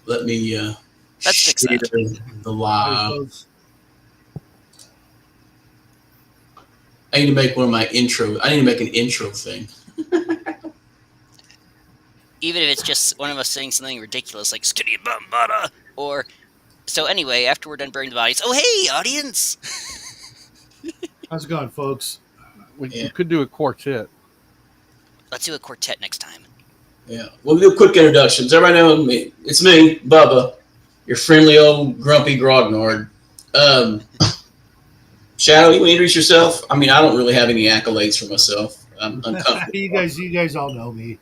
Let me Let's fix share that. the Hey, live. folks. I need to make one of my intro. I need to make an intro thing. Even if it's just one of us saying something ridiculous like "Skinny bum butter," or so. Anyway, after we're done burying the bodies, oh hey, audience! How's it going, folks? We Yeah. could do a quartet. Let's do a quartet next time. Yeah. We'll do quick introductions. Everybody know me. It's me, Bubba, your friendly old grumpy grognard. Shadow, you want to introduce yourself? I mean, I don't really have any accolades for myself. I'm uncomfortable. you guys all know me.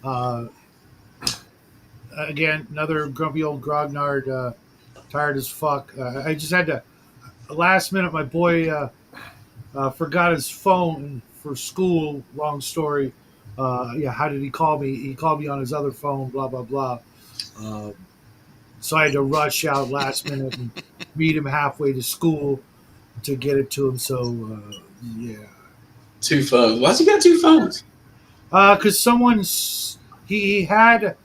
Uh, Again, another grumpy old grognard, tired as fuck. I just had to last minute. My boy forgot his phone for school. Long story. Yeah, how did he call me? He called me on his other phone. Blah blah blah. Uh, so I had to rush out last minute and meet him halfway to school to get it to him. So yeah, Two phones. Why's he got two phones? because he had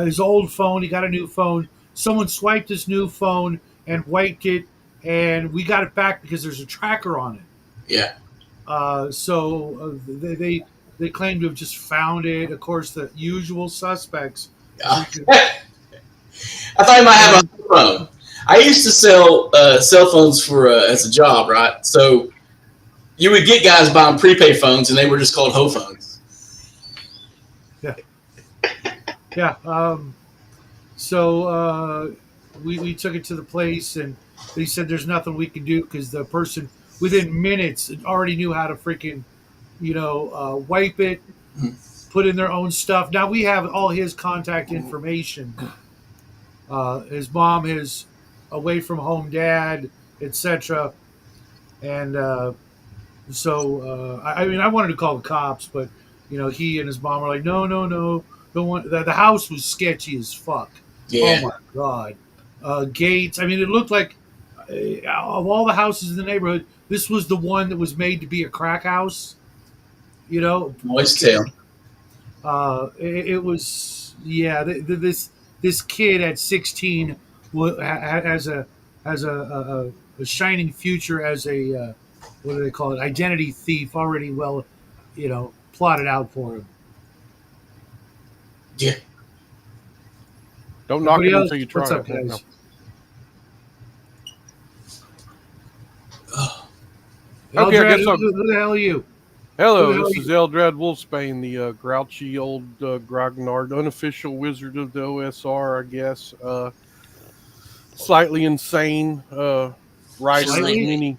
his old phone. He got a new phone. Someone swiped his new phone and wiped it, and we got it back because there's a tracker on it. Yeah. They claim to have just found it. Of course, the usual suspects. I thought he might have a phone. I used to sell cell phones for as a job, right? So you would get guys buying prepaid phones, and they were just called hoe phones. Yeah. So we took it to the place, and they said there's nothing we can do because the person within minutes already knew how to freaking, wipe it, put in their own stuff. Now we have all his contact information. His mom, his away from home dad, etc. And I mean, I wanted to call the cops, but he and his mom were like, no, don't want. The house was sketchy as fuck. Yeah. Oh my god. Gates. I mean, it looked like of all the houses in the neighborhood, this was the one that was made to be a crack house. Moist tail. It was this kid at 16 has a shining future as a what do they call it, identity thief, already well plotted out for him. Yeah. Don't knock Everybody it else, until you try what's up, it. guys? Okay, I guess who the hell are you? Hello, Who the this hell is Eldrad Wolfsbane, the grouchy old grognard, unofficial wizard of the OSR, I guess. Slightly insane, writer Slightly?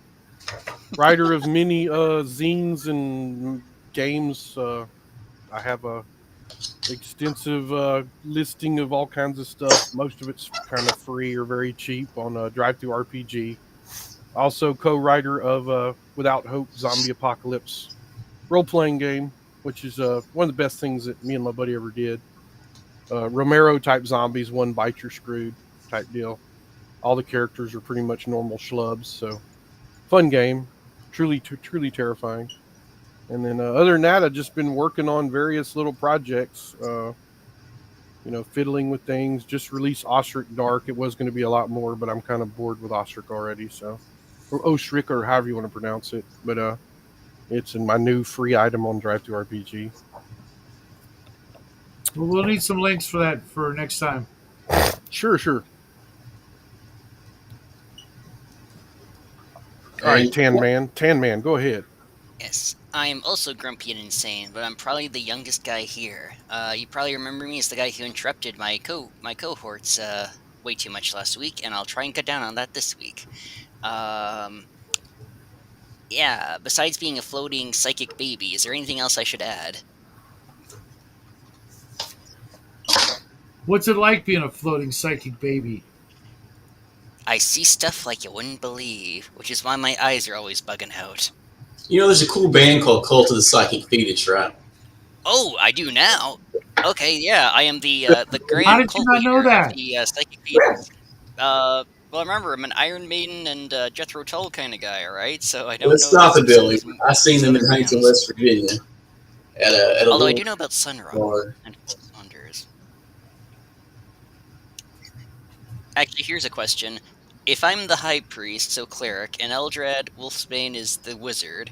of many zines and games. I have a extensive listing of all kinds of stuff. Most of it's kind of free or very cheap on Drive-Thru RPG. Also co-writer of Without Hope Zombie Apocalypse role-playing game, which is one of the best things that me and my buddy ever did. Romero type zombies, one bite you're screwed type deal. All the characters are pretty much normal schlubs, so fun game, truly terrifying. And then other than that, I've just been working on various little projects, fiddling with things. Just released Osric Dark. It was going to be a lot more, but I'm kind of bored with Osric already, so or Osric or however you want to pronounce it. But it's in my new free item on Drive-Thru RPG. Well, we'll need some links for that for next time. Sure. All right, Tan Man, go ahead. Yes, I am also grumpy and insane, but I'm probably the youngest guy here. You probably remember me as the guy who interrupted my cohorts way too much last week, and I'll try and cut down on that this week. Yeah, besides being a floating psychic baby, is there anything else I should add? What's it like being a floating psychic baby? I see stuff like you wouldn't believe, which is why my eyes are always bugging out. There's a cool band called Cult of the Psychic Fetus, right? Oh, I do now. Okay, yeah, I am the grand How did you cult not know leader that? of the Psychic Fetus. Well, remember, I'm an Iron Maiden and Jethro Tull kind of guy, all right? So I don't It's know. not the Billy. some I seen them in other Huntington, bands. West Virginia. At a Although I little do know about Sun Ra bar. and Wonders. Actually, here's a question. If I'm the high priest, so cleric, and Eldrad Wolfsbane is the wizard,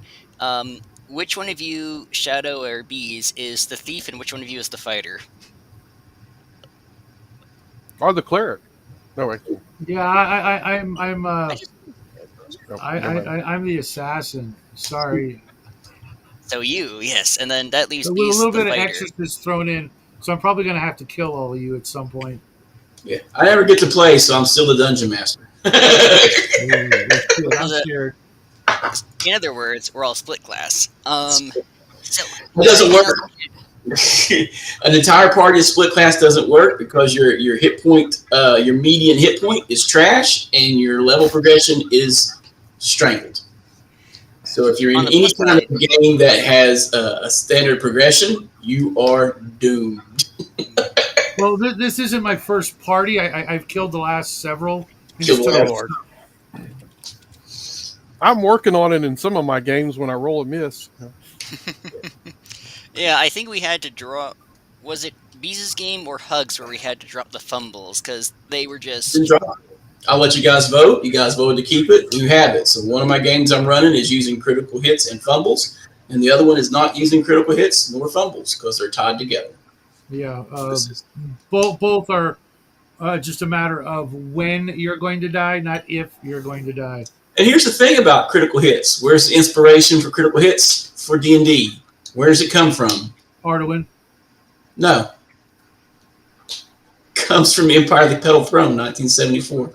which one of you, Shadow or Bees, is the thief, and which one of you is the fighter? Or the cleric. No, wait. Yeah, I just No, never mind. I'm the assassin. Sorry, so you, yes, and then that leaves but with a Bees little the bit of fighter. exorcist thrown in, so I'm probably gonna have to kill all of you at some point. Yeah, I never get to play, so I'm still the dungeon master. Ooh, well, shit, I'm So scared. in other words, we're all split class. So It doesn't anything else? work. An entire party of split class doesn't work because your hit point, your median hit point is trash, and your level progression is strangled. So if you're in On the any plus kind side, of game that has a standard progression, you are doomed. Well, this isn't my first party. I've killed the last several. And Kill just the took Oh it. last. Lord. I'm working on it in some of my games when I roll a miss. yeah, I think we had to draw. Was it Bees' game or Hugs where we had to drop the fumbles because they were Didn't just drop. I'll let you guys vote. You guys voted to keep it. You have it. So one of my games I'm running is using critical hits and fumbles, and the other one is not using critical hits nor fumbles because they're tied together. Yeah, This is, both are just a matter of when you're going to die, not if you're going to die. and here's the thing about critical hits. Where's the inspiration for critical hits for D&D? Where does it come from? Arduin. No. Comes from Empire of the Petal Throne, 1974.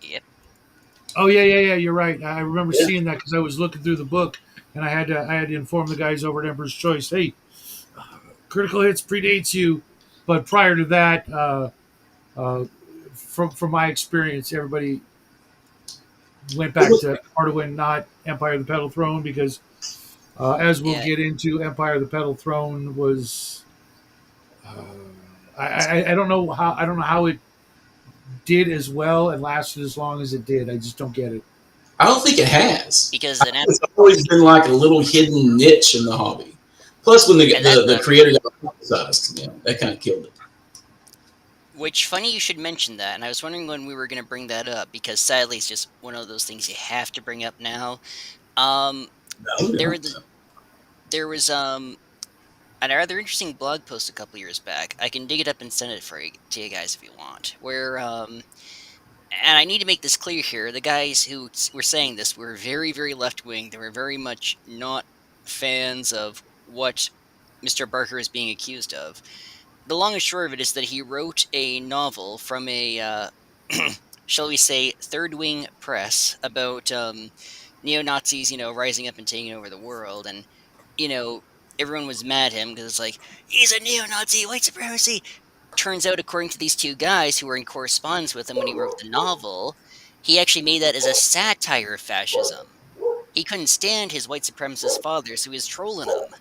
yep. Oh yeah. You're right. I remember Yeah. seeing that because I was looking through the book, and I had to inform the guys over at Emperor's Choice. Hey, critical hits predates you, but prior to that, uh, from my experience, everybody went back to Arduin, not Empire of the Petal Throne, because as we'll Yeah, get into, Empire of the Petal Throne was. I don't know how it did as well and lasted as long as it did. I just don't get it. I don't think it has. because an It's always been like a little hidden niche in the hobby. Plus, when and that's the creator got publicized, that kind of killed it. which funny you should mention that, and I was wondering when we were going to bring that up because sadly it's just one of those things you have to bring up now. Um, No, there no. were the, there was a rather interesting blog post a couple years back. I can dig it up and send it to you guys if you want. Where and I need to make this clear here: the guys who were saying this were very, very left wing. They were very much not fans of what Mr. Barker is being accused of. The long and short of it is that he wrote a novel from a, shall we say, third wing press about neo Nazis, rising up and taking over the world, and you know everyone was mad at him because it's like he's a neo Nazi, white supremacy. Turns out, according to these two guys who were in correspondence with him when he wrote the novel, he actually made that as a satire of fascism. He couldn't stand his white supremacist father, so he was trolling him.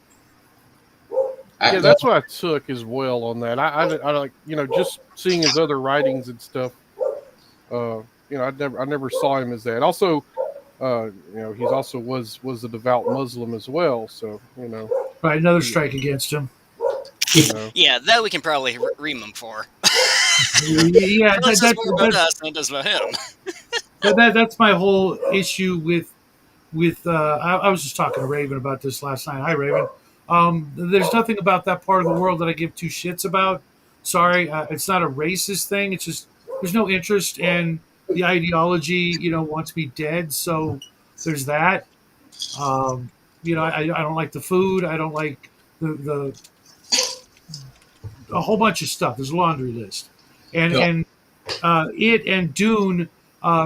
Yeah, that's what I took as well on that. I like just seeing his other writings and stuff. I never saw him as that. Also, he's also was a devout Muslim as well. So Right, another strike against him. Yeah, that we can probably ream him for. Yeah, It says more about us than it does about him. that's my whole issue with. I was just talking to Raven about this last night. Hi, Raven. There's nothing about that part of the world that I give two shits about. Sorry, it's not a racist thing. It's just there's no interest in the ideology. Wants me dead. So there's that. I don't like the food. I don't like the a whole bunch of stuff. There's a laundry list, and Yeah. and it and Dune.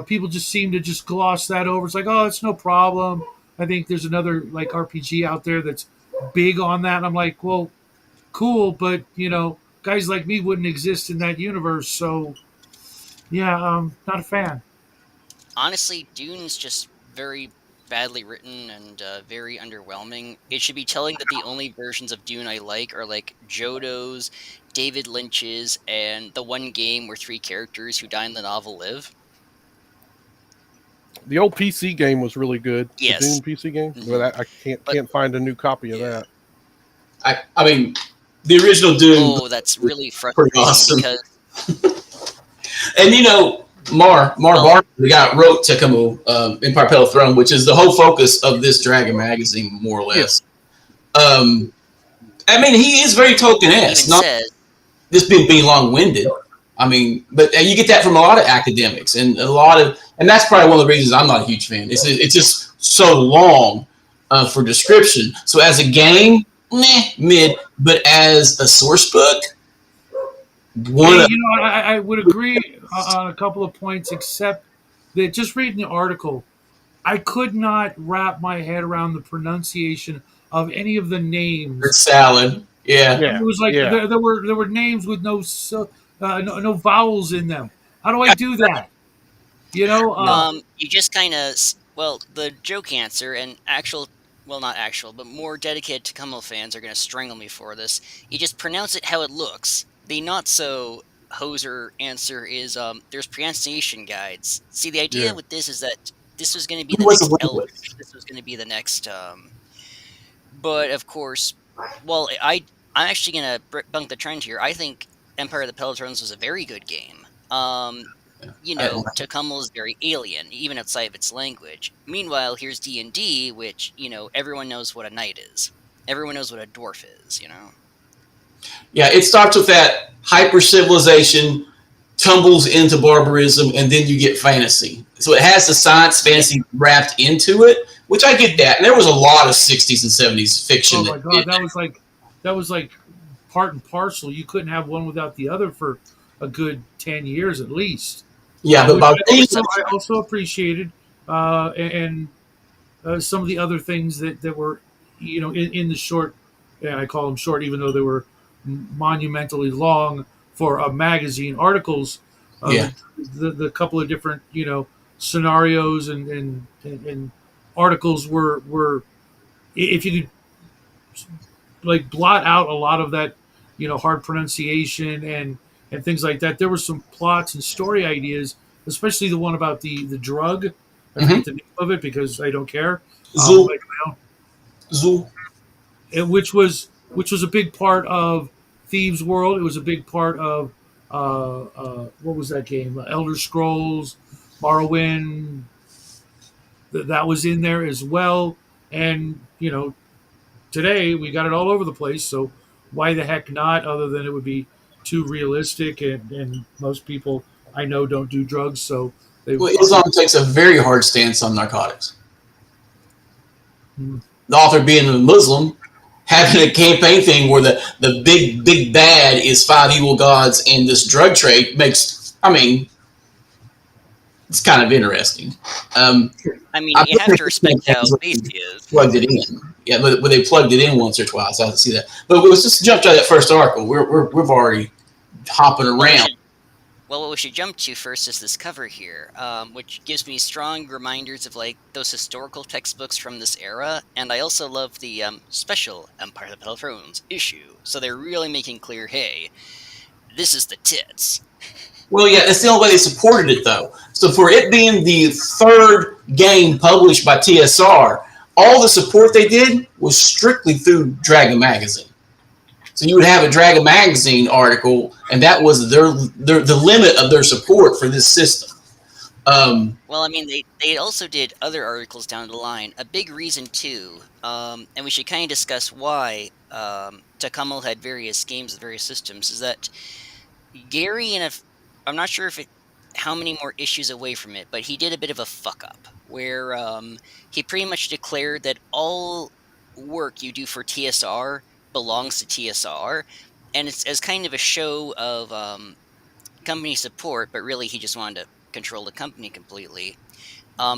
People just seem to just gloss that over. It's like, oh, it's no problem. I think there's another like RPG out there that's big on that. And I'm like, well, cool, but guys like me wouldn't exist in that universe. So yeah, not a fan. Honestly, Dune's just very badly written and very underwhelming. It should be telling that the only versions of Dune I like are like Jodo's, David Lynch's, and the one game where three characters who die in the novel live. The old PC game was really good. Yes. The Doom PC game, Mhm. but I can't find a new copy of Yeah. that. I mean, the original Doom. Oh, that's really Pretty frustrating awesome. because And you know, Mar Barker, the guy who wrote Tecmo Empire Battle Throne, which is the whole focus of this Dragon magazine, more or less. I mean, he is very Tolkien-esque, not just being long-winded. I mean, but you get that from a lot of academics and and that's probably one of the reasons I'm not a huge fan. It's just so long for description. So as a game, mid, but as a source book, I would agree on a couple of points, except that just reading the article, I could not wrap my head around the pronunciation of any of the names. Salad, yeah. It was like there were names with no vowels in them. How do I do that? You know, you just kind of the joke answer and not actual, but more dedicated Tecmo fans are going to strangle me for this. You just pronounce it how it looks. The not so hoser answer is there's pronunciation guides. See, the idea with this is that this was going to be the next Eldritch. This was going to be the next. But of course, I'm actually going to bunk the trend here. I think Empire of the Pelotons was a very good game. Tecmo is very alien, even outside of its language. Meanwhile, here's D&D, which, everyone knows what a knight is. Everyone knows what a dwarf is, Yeah, it starts with that hyper-civilization, tumbles into barbarism, and then you get fantasy. So it has the science fantasy wrapped into it, which I get that. And there was a lot of 60s and 70s fiction. Oh, my God, that was like part and parcel. You couldn't have one without the other for a good 10 years at least. Yeah, but I also appreciated and some of the other things that were, in the short, and I call them short, even though they were monumentally long for a magazine articles. The couple of different, scenarios and articles were, if you could like blot out a lot of that, hard pronunciation and things like that. There were some plots and story ideas, especially the one about the drug. I forget the name of it because I don't care. Zool. Which was a big part of Thieves' World. It was a big part of what was that game? Elder Scrolls, Morrowind. That was in there as well. And today we got it all over the place. So why the heck not? Other than it would be too realistic, and most people I know don't do drugs, so Islam takes a very hard stance on narcotics. The author being a Muslim, having a campaign thing where the big bad is 5 evil gods and this drug trade it's kind of interesting. You have to respect how base he is. Plugged it in. Yeah, but they plugged it in once or twice. I have to see that. But let's just jump to that first article. We've already hopping around. What we should jump to first is this cover here, which gives me strong reminders of those historical textbooks from this era, and I also love the special Empire of the Pelotons issue. So they're really making clear, hey, this is the tits. Well, yeah, that's the only way they supported it, though. So for it being the third game published by TSR, all the support they did was strictly through Dragon Magazine. So you would have a Dragon Magazine article, and that was the limit of their support for this system. They also did other articles down the line. A big reason, too, and we should kind of discuss why Tecmo had various games with various systems, is that Gary, I'm not sure how many more issues away from it, but he did a bit of a fuck-up, where he pretty much declared that all work you do for TSR belongs to TSR, and it's as kind of a show of company support, but really he just wanted to control the company completely.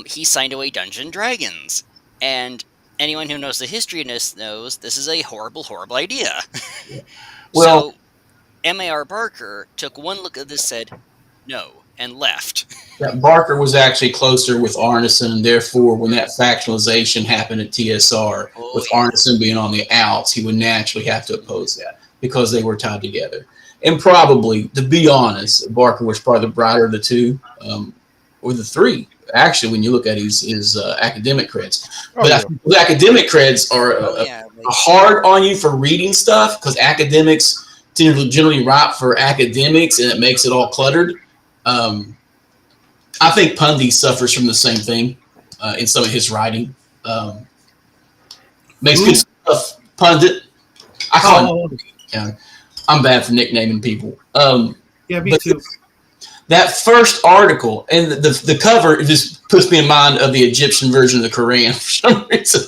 He signed away Dungeons & Dragons, and anyone who knows the history of this knows this is a horrible, horrible idea. Well, so M.A.R. Barker took one look at this, said no, and left. Yeah, Barker was actually closer with Arneson, and therefore, when that factionalization happened at TSR, Arneson being on the outs, he would naturally have to oppose that because they were tied together. And probably, to be honest, Barker was probably the brighter of the two, or the three, actually, when you look at his academic creds. The academic creds are hard on you for reading stuff because academics generally write for academics, and it makes it all cluttered. Um, I think Pundy suffers from the same thing in some of his writing. Um, makes good stuff. Pundit. I call him. Oh, Yeah, I'm bad for nicknaming people. yeah, me But too. that first article and the cover just puts me in mind of the Egyptian version of the Quran for some reason.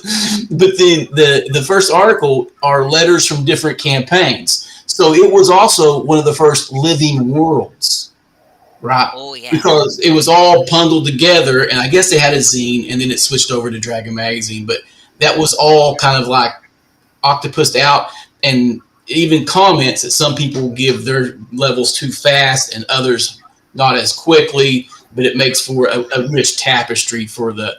But then the first article are letters from different campaigns. So it was also one of the first living worlds, right? Oh yeah. Because it was all bundled together, and I guess they had a zine, and then it switched over to Dragon Magazine. But that was all kind of like octopused out, and even comments that some people give their levels too fast and others not as quickly, but it makes for a rich tapestry for the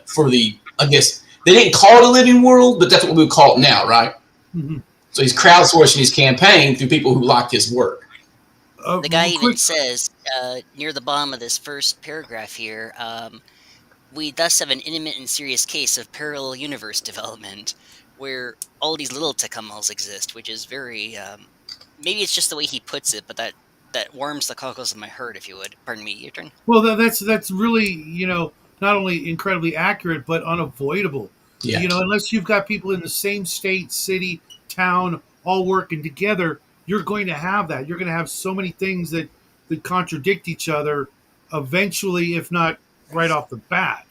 I guess they didn't call it a living world, but that's what we would call it now, right? Mm-hmm. So he's crowdsourcing his campaign through people who liked his work. The guy even says near the bottom of this first paragraph here, we thus have an intimate and serious case of parallel universe development, where all these little Tecumsehs exist, which is very maybe it's just the way he puts it, but that warms the cockles of my heart, if you would. Pardon me, your turn. Well, that's really not only incredibly accurate but unavoidable. Yeah. Unless you've got people in the same state, city, town, all working together, you're going to have that. You're going to have so many things that contradict each other eventually, if not right off the bat.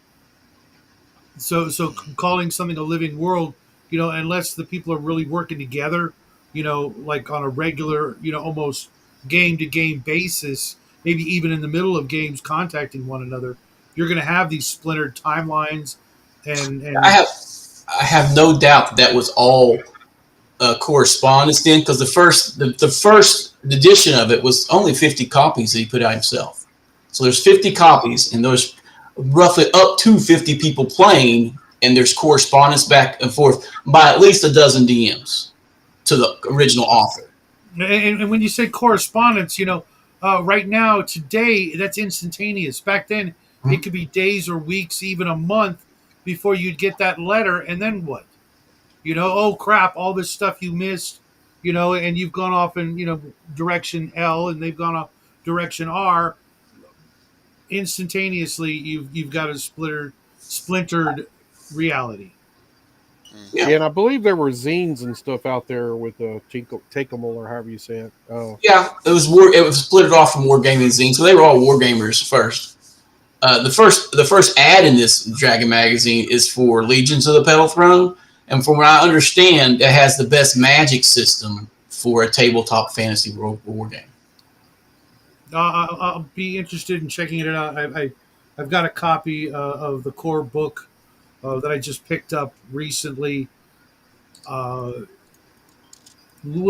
So calling something a living world, unless the people are really working together, like on a regular, almost game to game basis, maybe even in the middle of games contacting one another, you're going to have these splintered timelines. And I have no doubt that was all correspondence then, because the first edition of it was only 50 copies that he put out himself. So there's 50 copies, and there's roughly up to 50 people playing, and there's correspondence back and forth by at least a dozen DMs to the original author. And when you say correspondence, right now, today, that's instantaneous. Back then, it could be days or weeks, even a month before you'd get that letter, and then what? Oh crap, all this stuff you missed, and you've gone off in, direction L, and they've gone off direction R. Instantaneously, you've got a splintered reality. Yeah. And I believe there were zines and stuff out there with Take'em or however you say it. Yeah, it was split off from Wargaming zine, so they were all Wargamers first. The first ad in this Dragon magazine is for Legions of the Petal Throne, and from what I understand, it has the best magic system for a tabletop fantasy war game. I'll be interested in checking it out. I've got a copy of the core book that I just picked up recently. We'll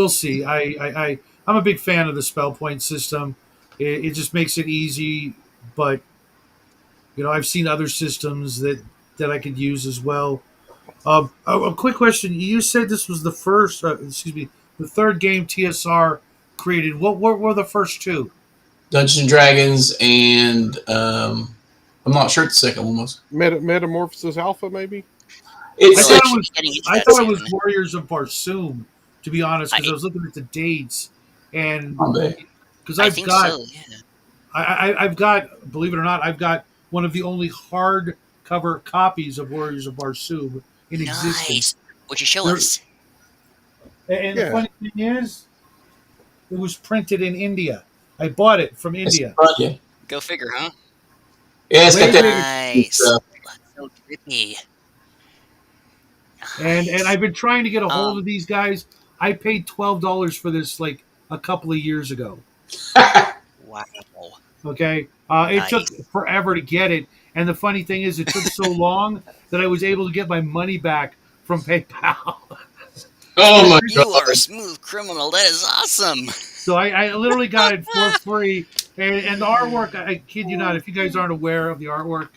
see. I'm a big fan of the spell point system. It just makes it easy, but I've seen other systems that I could use as well. A quick question: you said this was the third game TSR created. What were the first two? Dungeons and Dragons, and I'm not sure what the second one was. Metamorphosis Alpha, maybe? I thought it was Warriors of Barsoom, to be honest, because I was looking at the dates, and because I've got, believe it or not, I've got one of the only hardcover copies of Warriors of Barsoom in existence. Would you show us? And the funny thing is, it was printed in India. I bought it from India. Go figure, huh? Yeah, it's got that. Nice. That's so trippy. And I've been trying to get a hold of these guys. I paid $12 for this like a couple of years ago. Wow. Okay. It took forever to get it. And the funny thing is, it took so long that I was able to get my money back from PayPal. Oh my God. You are a smooth criminal. That is awesome. So I literally got it for free. And the artwork, I kid you not, if you guys aren't aware of the artwork,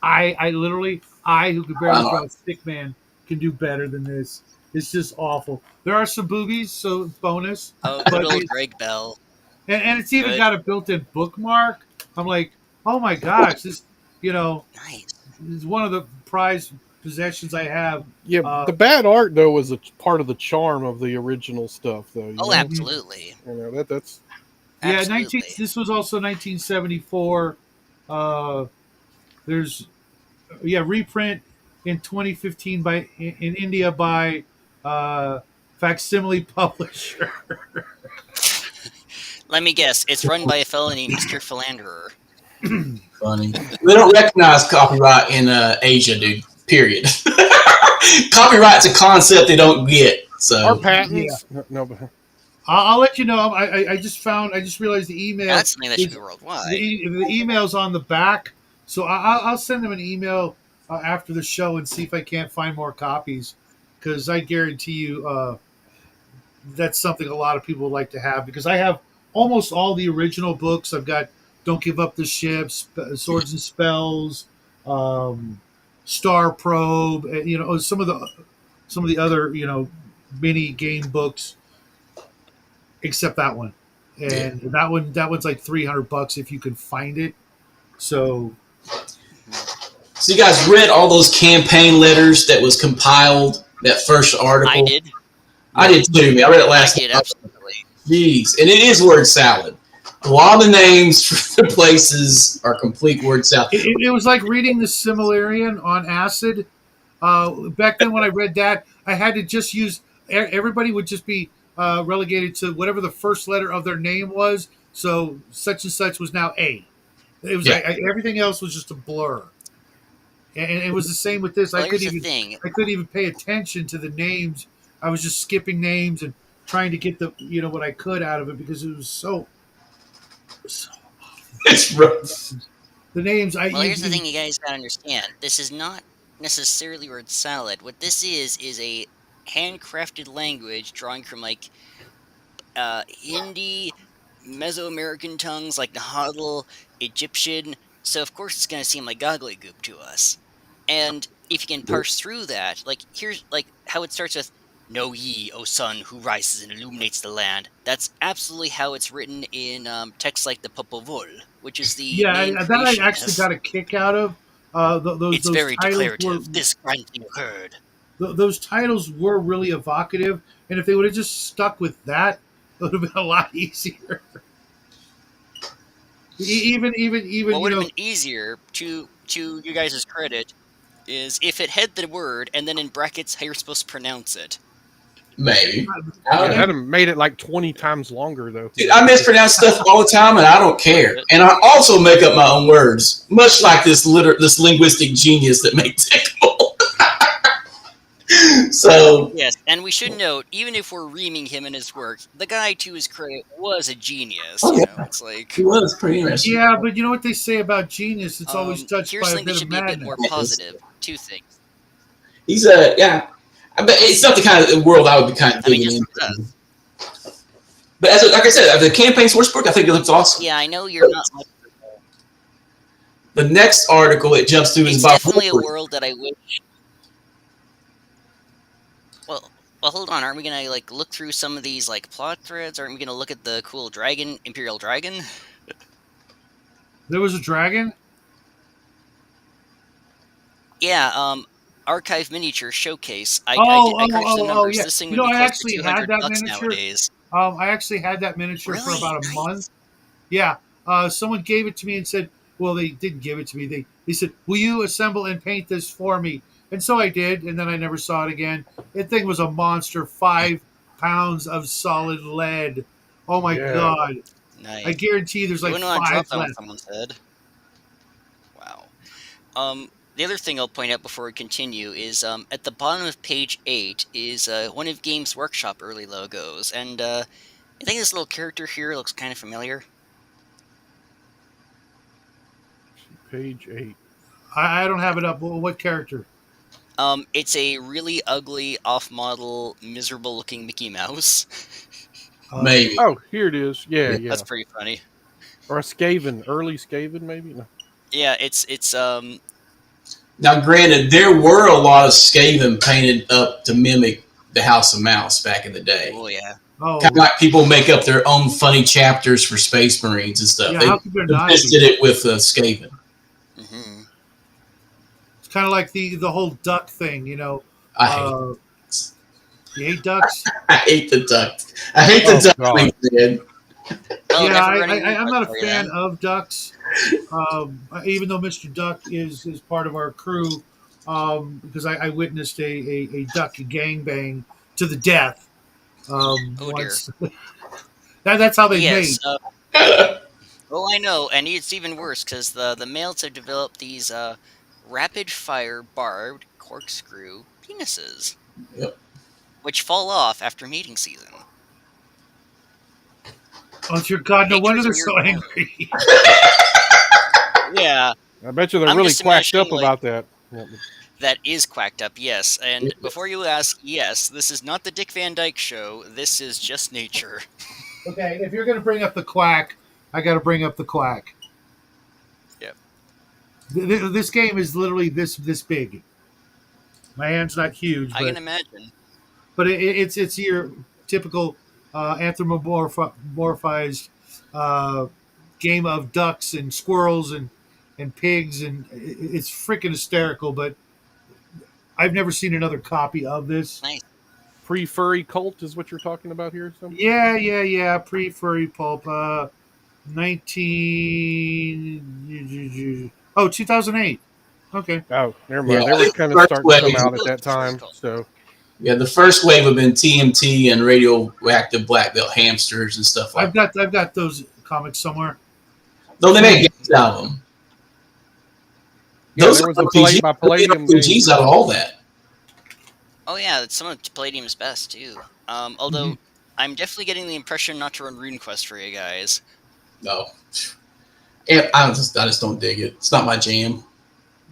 I literally, who could barely draw a stick man, can do better than this. It's just awful. There are some boobies, so bonus. Oh, good old Greg Bell. And it's even got a built-in bookmark. I'm like, oh my gosh, this, nice. Is one of the prized possessions I have. Yeah, the bad art though was a part of the charm of the original stuff, though. Oh, absolutely. That's. Yeah, Absolutely. This was also 1974. There's reprint in 2015 in India by Facsimile Publisher. Let me guess. It's run by a fellow named Mr. Philanderer. Funny. They don't recognize copyright in Asia, dude. Period. Copyright's a concept they don't get. Or So patents. No, but I'll let you know. I just realized the email. That's something that should is- be worldwide. the email's on the back, so I'll send them an email after the show and see if I can't find more copies, because I guarantee you that's something a lot of people would like to have, because I have almost all the original books. I've got Don't Give Up the Ship, Swords and Spells, Star Probe, some of the other mini game books, except that one. And that one's like $300 if you can find it. So you guys read all those campaign letters that was compiled, that first article? I did. I did too, man. I read it last I did, night. absolutely. Jeez. And it is word salad. A lot of the names for the places are complete word salad. it was like reading the Similarian on acid. Back then when I read that, I had to just use, everybody would just be relegated to whatever the first letter of their name was. So such and such was now A. It was everything else was just a blur. And it was the same with this. Well, I couldn't even pay attention to the names. I was just skipping names and trying to get the what I could out of it, because it was so It's rough. the names. Well, here's the thing you guys gotta understand. This is not necessarily word salad. What this is a handcrafted language drawing from like Hindi, Mesoamerican tongues like Nahuatl, Egyptian. So of course it's gonna seem like goggly goop to us. And if you can parse through that, like here's like how it starts with "Know ye, O sun, who rises and illuminates the land." That's absolutely how it's written in texts like the Popol Vuh, which is the main that I creation actually myth. got a kick out of. It's Those very titles declarative. This grant you heard. those titles were really evocative, and if they would have just stuck with that, it would have been a lot easier. Even What would have been easier, to you guys' credit, is if it had the word and then in brackets how you're supposed to pronounce it. Maybe. that'd have made it like 20 times longer, though. Dude, I mispronounce stuff all the time, and I don't care. And I also make up my own words, much like this linguistic genius that makes Tickle. So Yes, and we should note, even if we're reaming him and his work, the guy, to his credit, was a genius. Oh, yeah. It's like it was pretty interesting. Yeah, but you know what they say about genius? It's always touched here's by a something that bit should of be a bit madness. more positive. Two things. He's yeah. But it's not the kind of world I would be kind of I mean, digging just into. But like I said, the campaign source book, I think it looks awesome. yeah, I know you're not much. The next article it jumps to is It's about definitely a world that I wish. Well, hold on. Aren't we gonna like look through some of these like plot threads? Aren't we gonna look at the cool dragon, Imperial Dragon? There was a dragon. Yeah. Archive miniature showcase. I crunched the oh, numbers. yeah. This thing You would know, be I close actually to had that $200 miniature. nowadays. I actually had that miniature for Really? about a Nice. month. Yeah. Someone gave it to me and said, well, they didn't give it to me. They said, will you assemble and paint this for me? And so I did, and then I never saw it again. That thing was a monster, 5 pounds of solid lead. Oh my Yeah. God. Nice. I guarantee there's You like wouldn't want to drop 5 that on left. someone's head. Wow. The other thing I'll point out before we continue is at the bottom of page 8 is one of Games Workshop early logos, and I think this little character here looks kind of familiar. Page 8. I don't have it up. Well, what character? It's a really ugly, off-model, miserable-looking Mickey Mouse. Maybe. Oh, here it is. Yeah. That's pretty funny. Or a Skaven. Early Skaven, maybe? No. Yeah, it's Now, granted, there were a lot of Skaven painted up to mimic the House of Mouse back in the day. oh yeah. Oh, Kind of like people make up their own funny chapters for Space Marines and stuff. yeah. How could there not They be? did it with Skaven. Hmm. It's kind of like the whole duck thing, you know. I hate. You hate ducks? I hate the duck. I hate the Oh, ducklings, man. Oh, Yeah, never running I'm not a sorry fan then. of ducks. Even though Mr. Duck is part of our crew, because I witnessed a duck gangbang to the death Oh dear. once. That's how they Yes. mate. Oh, I know, and it's even worse because the males have developed these rapid fire barbed corkscrew penises, Yep. which fall off after mating season. Oh, dear God! No wonder Pictures they're are your so norm. angry. Yeah, I bet you they're I'm really just quacked imagining up like about that. that is quacked up. Yes, and before you ask, yes, this is not the Dick Van Dyke Show. This is just nature. Okay, if you're going to bring up the quack, I got to bring up the quack. Yep. This game is literally this big. My hand's not huge, I can imagine. but it's your typical anthropomorphized uh, game of ducks and squirrels and pigs, and it's freaking hysterical. But I've never seen another copy of this. Nice. Pre-furry cult is what you're talking about here. Yeah. Pre furry pulp. 19. Oh, 2008. Okay. Oh, never Yeah, mind. They I were think kind the of first starting to come wave. out at Still that very time. cool. So Yeah, the first wave have been TMT and radioactive black belt hamsters and stuff like that. I've got those comics somewhere. Though they make games out of them. yeah, Those there are was a RPGs. Palladium game. RPGs out of all that. Oh yeah, some of Palladium's best too. Although I'm definitely getting the impression not to run RuneQuest for you guys. No. And I just don't dig it. It's not my jam.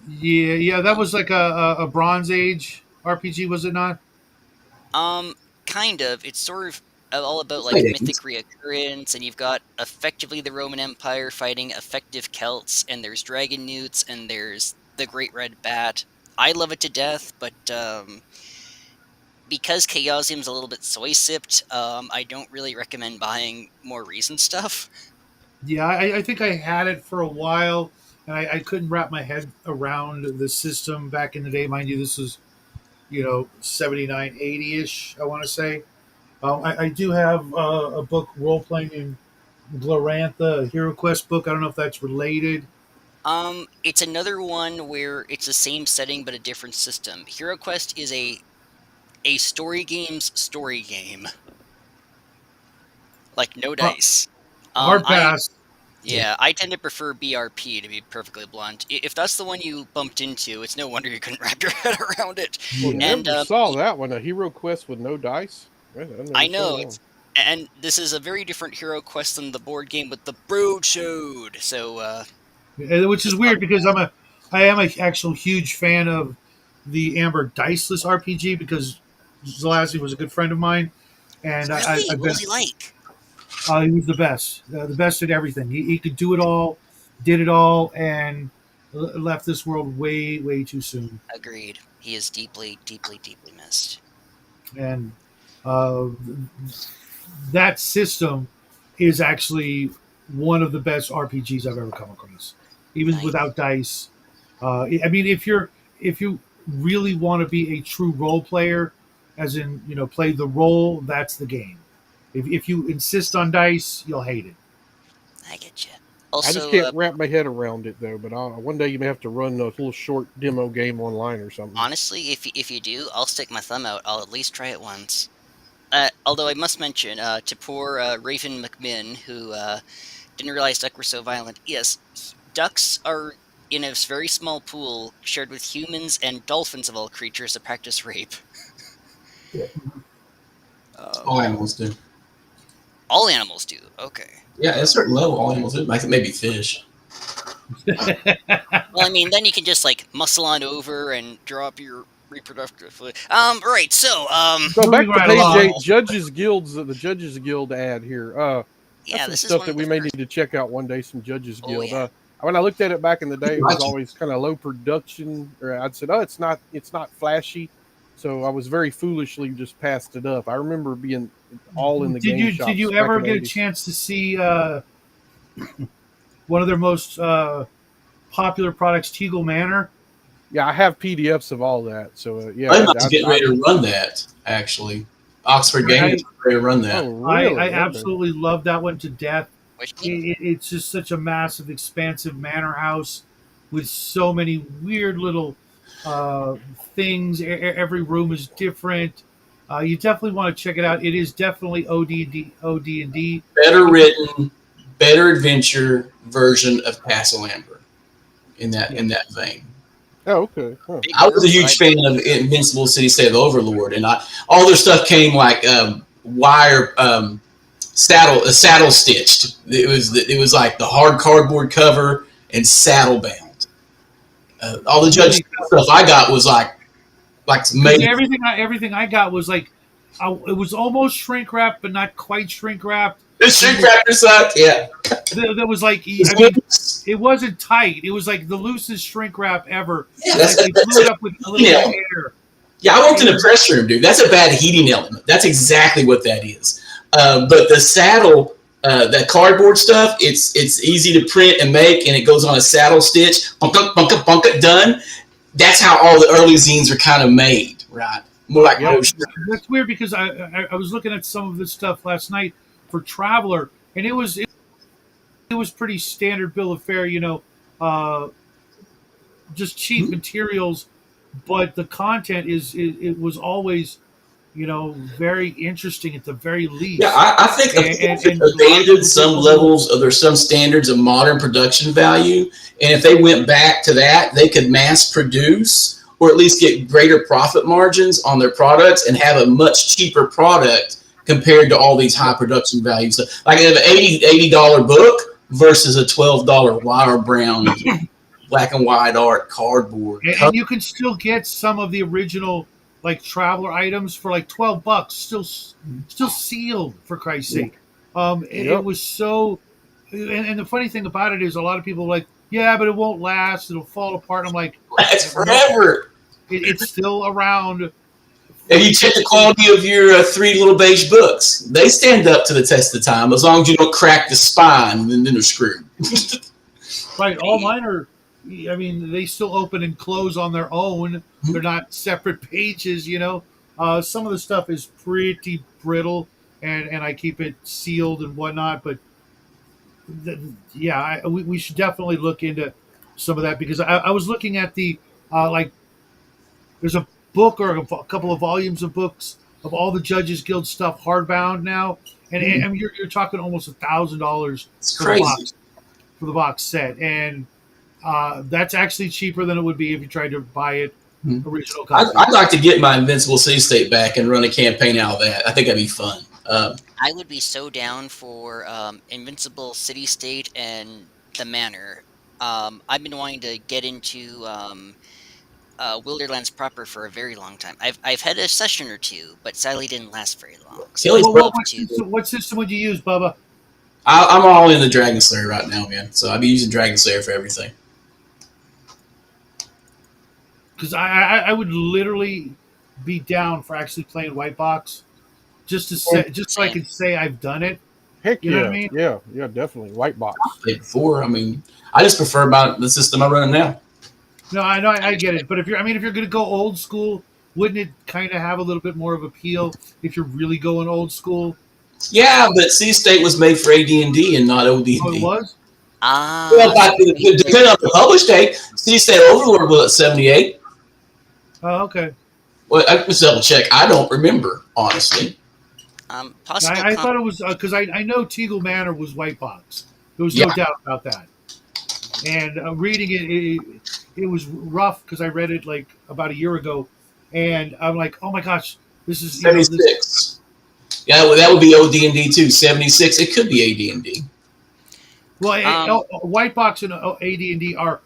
Yeah. That was like a Bronze Age RPG, was it not? Um, kind of. It's sort of all about like Played mythic it. reoccurrence, and you've got effectively the Roman Empire fighting effective Celts, and there's dragon newts, and there's the Great Red Bat. I love it to death, but because Chaosium's a little bit soy sipped, I don't really recommend buying more recent stuff. Yeah, I think I had it for a while, and I couldn't wrap my head around the system back in the day. Mind you, this was 79, 80 ish. I want to say. I do have a book role playing in Glorantha, a Hero Quest book. I don't know if that's related. It's another one where it's the same setting but a different system. HeroQuest is a story game's story game, like no Uh, dice. Hard I pass. Yeah, I tend to prefer BRP to be perfectly blunt. If that's the one you bumped into, it's no wonder you couldn't wrap your head around it. Well, Yeah. And never saw that one. A Hero Quest with no dice. never I saw know that one. and this is a very different Hero Quest than the board game with the Broadsword. So, Which is weird because I am a actual huge fan of the Amber Diceless RPG because Zelazny was a good friend of mine, and really, I've what been was he like? he was the best at everything. He could do it all, did it all, and left this world way too soon. Agreed. He is deeply, deeply, deeply missed. And uh, that system is actually one of the best RPGs I've ever come across, even Nice. without dice. I mean, if you really want to be a true role player, as in play the role, that's the game. If you insist on dice, you'll hate it. I get you. I just Also, can't wrap my head around it though. But one day you may have to run a little short demo game online or something. honestly, if you do, I'll stick my thumb out. I'll at least try it once. Although I must mention, to poor Raven McMinn, who didn't realize duck were so violent. Yes, ducks are in a very small pool shared with humans and dolphins of all creatures that practice rape. Yeah. Um, All animals do. all animals do. Okay. Yeah, at a certain level, all animals do. Like maybe fish. Well, I mean, then you can just like muscle on over and drop your reproductive. Right. So, So back Moving to right page along. 8, Judges Guilds, the Judges Guild ad here. yeah, That's some this is stuff one that of we the may first. need to check out one day. Some Judges Oh, Guild. yeah. When I looked at it back in the day, it was Gotcha. always kind of low production, or I'd said, "Oh, it's not flashy." So I was very foolishly just passed it up. I remember being all in the game shops. Did you back ever in the get a 80s. chance to see one of their most popular products, Teagle Manor? Yeah, I have PDFs of all that. So yeah, I'm about to get ready to run that, actually. Oxford Games is ready to run that. Oh, really? I Okay. absolutely love that one to death. Which game? It's just such a massive, expansive manor house with so many weird little uh, things. Every room is different. You definitely want to check it out. It is definitely OD&D. Better written, better adventure version of Castle Amber in that vein. Oh, okay. Huh. Big I was a world, huge fan of Invincible City State of Overlord, and all their stuff came like wire saddle stitched. It was like the hard cardboard cover and saddle bound. All the Judge stuff I got was like made. Everything I got was like, it was almost shrink wrapped, but not quite shrink wrapped. The shrink wrapper sucked. Yeah, That was like, I mean, it wasn't tight. It was like the loosest shrink wrap ever. Yeah, like they blew it up with a little bit of air. Yeah, I worked in a press room, dude. That's a bad heating element. That's exactly what that is. But the saddle, that cardboard stuff, it's easy to print and make, and it goes on a saddle stitch. Bunka, done. That's how all the early zines are kind of made, right? More like That's weird because I was looking at some of this stuff last night for Traveler, and it was pretty standard bill of fare, just cheap materials, but the content it was always, very interesting at the very least. Yeah, I think and abandoned some levels of some standards of modern production value, and if they went back to that, they could mass produce or at least get greater profit margins on their products and have a much cheaper product compared to all these high production values. Like an $80 book versus a $12 wire brown black and white art cardboard. And you can still get some of the original like Traveler items for like $12, still sealed, for Christ's sake. It was so, and the funny thing about it is a lot of people are like, yeah, but it won't last. It'll fall apart. I'm like, that's forever. It's still around. Have you checked the quality of your 3 little beige books? They stand up to the test of time as long as you don't crack the spine, and then they're screwed. Right. All mine are, I mean, they still open and close on their own. They're not separate pages, Some of the stuff is pretty brittle, and I keep it sealed and whatnot. But we should definitely look into some of that because I was looking at the there's a book or a couple of volumes of books of all the Judges Guild stuff hardbound now, and I mean, you're talking almost $1,000 for the box set, and that's actually cheaper than it would be if you tried to buy it original copy. I'd like to get my Invincible City State back and run a campaign out of that. I think that'd be fun. I would be so down for Invincible City State and the Manor. I've been wanting to get into Wilderlands proper for a very long time. I've had a session or two, but sadly didn't last very long. So what system would you use, Bubba? I'm all in the Dragon Slayer right now, man. So I'll be using Dragon Slayer for everything. Because I would literally be down for actually playing White Box, just so I can say I've done it. Heck you yeah, know what I mean? Yeah, definitely White Box. Before, I mean, I just prefer the system I'm running now. No, I know, I get it. But if you're going to go old school, wouldn't it kind of have a little bit more of appeal if you're really going old school? Yeah, but City State was made for AD&D and not OD&D. Oh, it was? Well, depending on the publish date, City State Overlord was at 78. Oh, okay. Well, I just double check. I don't remember, honestly. I thought it was because I know Teagle Manor was White Box. There was no doubt about that. And reading it was rough because I read it like about a year ago, and I'm like, oh my gosh, this is 76. Yeah, well, that would be OD&D too. 76. It could be AD&D. Well, White Box and AD&D are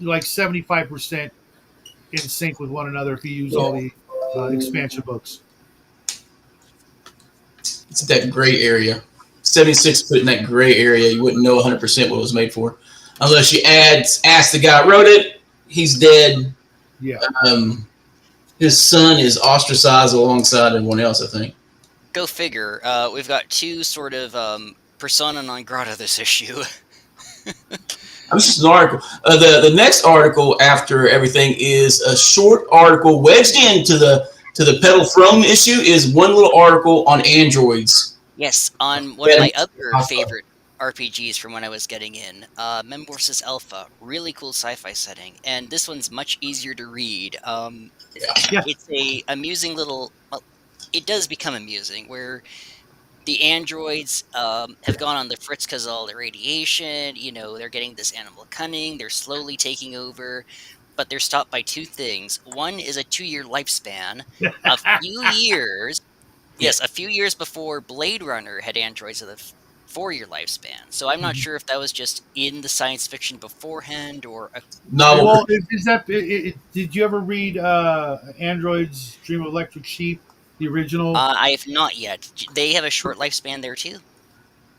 like 75% in sync with one another if you use all the expansion books. It's that gray area. 76 put in that gray area. You wouldn't know 100% what it was made for. Unless you ask the guy who wrote it, he's dead. Yeah. His son is ostracized alongside everyone else, I think. Go figure. We've got two sort of persona non grata this issue. It's just an article. The next article after everything is a short article wedged into the Pedal Throne issue is one little article on androids. Yes, on one of my other favorite RPGs from when I was getting in. Metamorphosis Alpha, really cool sci-fi setting, and this one's much easier to read. Yeah. It's a amusing little. Well, it does become amusing where the androids have gone on the fritz because of all the radiation. You know, they're getting this animal cunning. They're slowly taking over, but they're stopped by two things. One is a 2-year lifespan. A few years, Yeah. yes, a few years before Blade Runner had androids of the 4-year lifespan. So I'm not sure if that was just in the science fiction beforehand or a No, Well, is that? Did you ever read Android's Dream of Electric Sheep, the original? I have not yet. They have a short lifespan there too.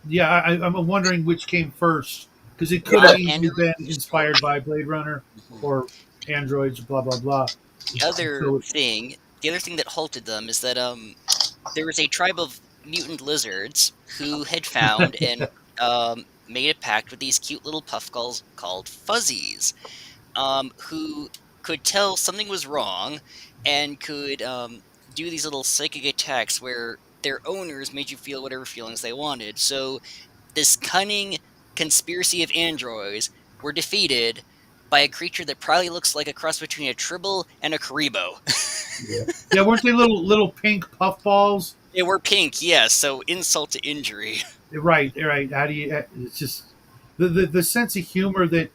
Yeah, I'm wondering which came first because it could have yeah, easily Androids been are short. inspired by Blade Runner Mhm. or Androids, blah blah blah. The other So thing, the other thing that halted them is that there was a tribe of mutant lizards who had found and made a pact with these cute little puffballs called fuzzies, who could tell something was wrong and could do these little psychic attacks where their owners made you feel whatever feelings they wanted. So this cunning conspiracy of androids were defeated by a creature that probably looks like a cross between a Tribble and a Karibo. yeah, weren't they little pink puffballs? They were pink, yes, so insult to injury. Right, right. How do you? It's just the sense of humor that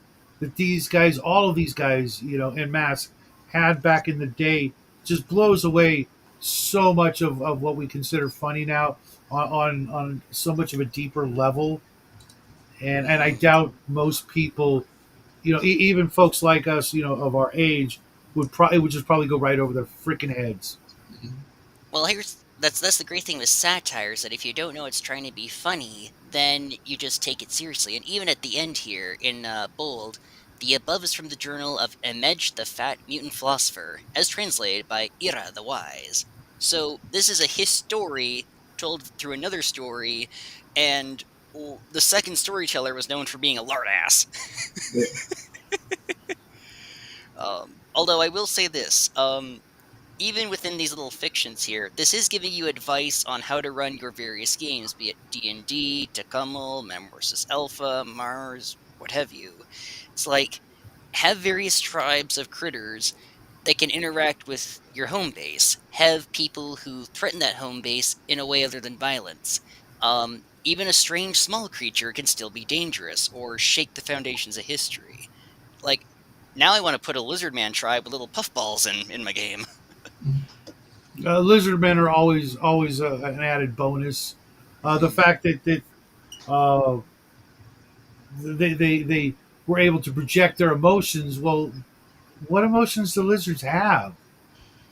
these guys, all of these guys, en masse, had back in the day, just blows away so much of what we consider funny now on so much of a deeper level. And I doubt most people, even folks like us, of our age, would just probably go right over their freaking heads. Well, here's that's the great thing with satire is that if you don't know it's trying to be funny, then you just take it seriously. And even at the end here in bold, the above is from the journal of Emej the Fat Mutant Philosopher, as translated by Ira the Wise. So this is a his story told through another story, and the second storyteller was known for being a lard ass. Although I will say this, even within these little fictions here, this is giving you advice on how to run your various games, be it D&D, Tacumul, Metamorphosis Alpha, Mars, what have you. It's like, have various tribes of critters that can interact with your home base. Have people who threaten that home base in a way other than violence. Even a strange small creature can still be dangerous or shake the foundations of history. Like, now I want to put a lizard man tribe with little puffballs in my game. Lizard men are always an added bonus. The fact that uh, they were able to project their emotions. Well, what emotions do lizards have?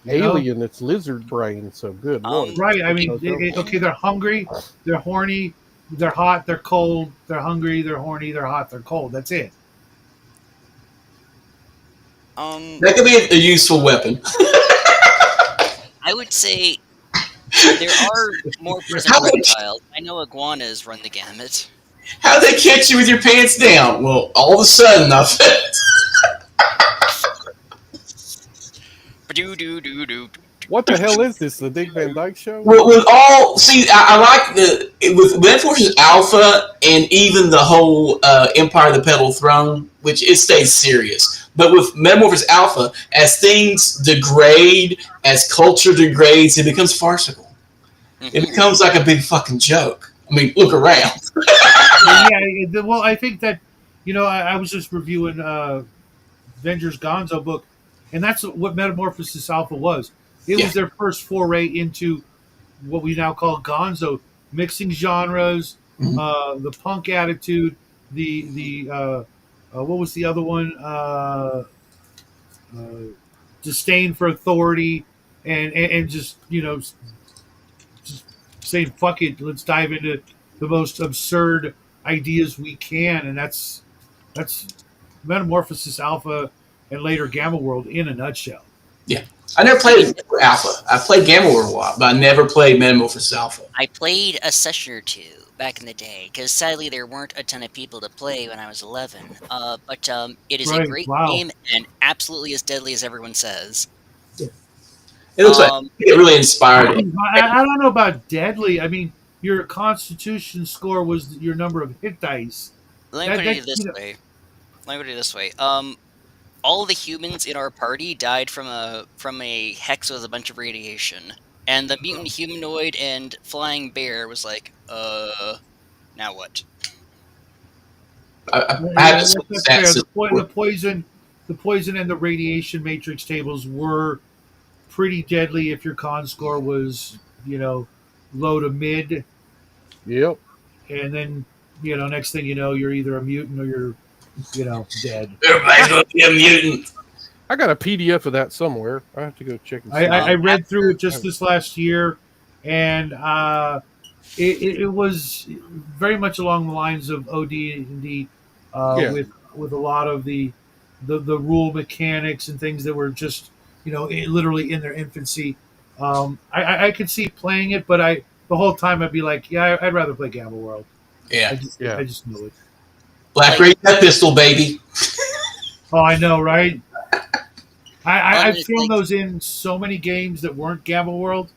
You know, Alien, it's lizard brain. So good lord. right? I mean, Okay. okay, they're hungry, they're horny, they're hot, they're cold, they're hungry, they're horny, they're hot, they're cold. That's it. that could be a useful weapon. I would say there are more present How they, reptiles. I know iguanas run the gamut. how they catch you with your pants down? Well, all of a sudden, I felt. Ba-do-do-do-do. What the hell is this? The Dick Van Dyke Show? With all, see, I like with Metamorphosis Alpha and even the whole Empire of the Petal Throne, which it stays serious. But with Metamorphosis Alpha, as things degrade, as culture degrades, it becomes farcical. It becomes like a big fucking joke. I mean, look around. Yeah. Well, I think that I was just reviewing Avengers Gonzo book, and that's what Metamorphosis Alpha was. It Yeah. was their first foray into what we now call Gonzo, mixing genres, Mhm. the punk attitude, the what was the other one? Uh, disdain for authority, and just just saying fuck it, let's dive into the most absurd ideas we can, and that's Metamorphosis Alpha and later Gamma World in a nutshell. Yeah. I never played Alpha. I played Gamma World a lot, but I never played Metamorphosis Alpha. I played a session or two back in the day because sadly there weren't a ton of people to play when I was 11. But it is a Right? great Wow. game and absolutely as deadly as everyone says. It looks like Um, it really inspired it. I don't know about deadly. I mean, your Constitution score was your number of hit dice. Let me That put that it this you know, way. Let me put it this way. All the humans in our party died from a hex with a bunch of radiation, and the mutant humanoid and flying bear was like, now what? I yeah, haven't seen the that's stats fair. system. The poison, and the radiation matrix tables were pretty deadly if your con score was low to mid, Yep. and then next thing you know you're either a mutant or you're dead. Everybody's going to be a mutant. I got a PDF of that somewhere. I have to go check and I, see. I, I read through After it just this last year, and it was very much along the lines of OD&D, Yeah. with a lot of the rule mechanics and things that were just literally in their infancy. I could see playing it, but the whole time I'd be like, yeah, I'd rather play Gamma World. Yeah. Yeah. I just knew it. Black Ray Death Pistol, baby. Oh, I know, right? I've honestly, thrown those in so many games that weren't Gamma World.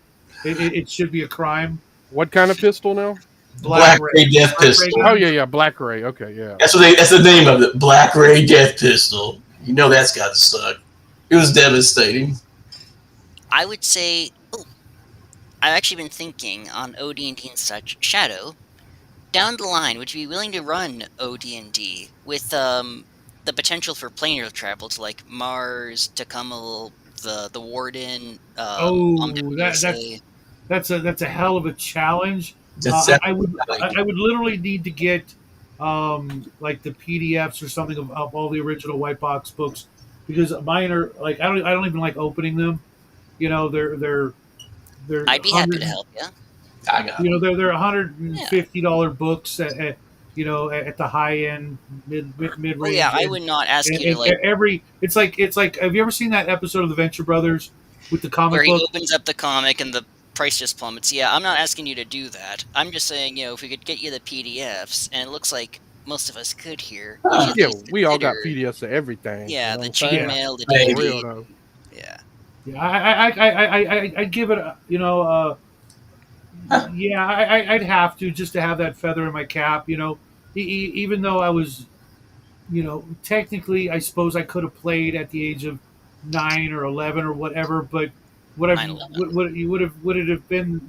It should be a crime. What kind of pistol now? Black Black Ray. Ray Death Black Ray Pistol. Oh gun? yeah, yeah, Black Ray. Okay, yeah. That's the name of it. Black Ray Death Pistol. You know that's got to suck. It was devastating. I would say, I've actually been thinking on OD&D and such. Shadow, down the line, would you be willing to run OD&D with the potential for planar travel to like Mars, Tacumul, the Warden, Oh, Omnibusa? that's a hell of a challenge. That's I would literally need to get like the PDFs or something of all the original white box books, because mine are like I don't even like opening them. They're I'd be happy to help you. I got it. they're $150 Yeah. books at the high end mid Oh range. yeah, I would not ask And, you to like every it's like have you ever seen that episode of the Venture Brothers with the comic where he book? opens up the comic and the price just plummets. Yeah, I'm not asking you to do that. I'm just saying, if we could get you the PDFs, and it looks like most of us could here. Would you at Yeah, least we all got consider- PDFs of everything. Yeah, you know the what I'm saying? chainmail, the Maybe. For real DVD. though. Yeah. Yeah, I give it yeah, I'd have to just to have that feather in my cap. Even though I was technically I suppose I could have played at the age of 9 or 11 or whatever, but would I 9/11. would it have been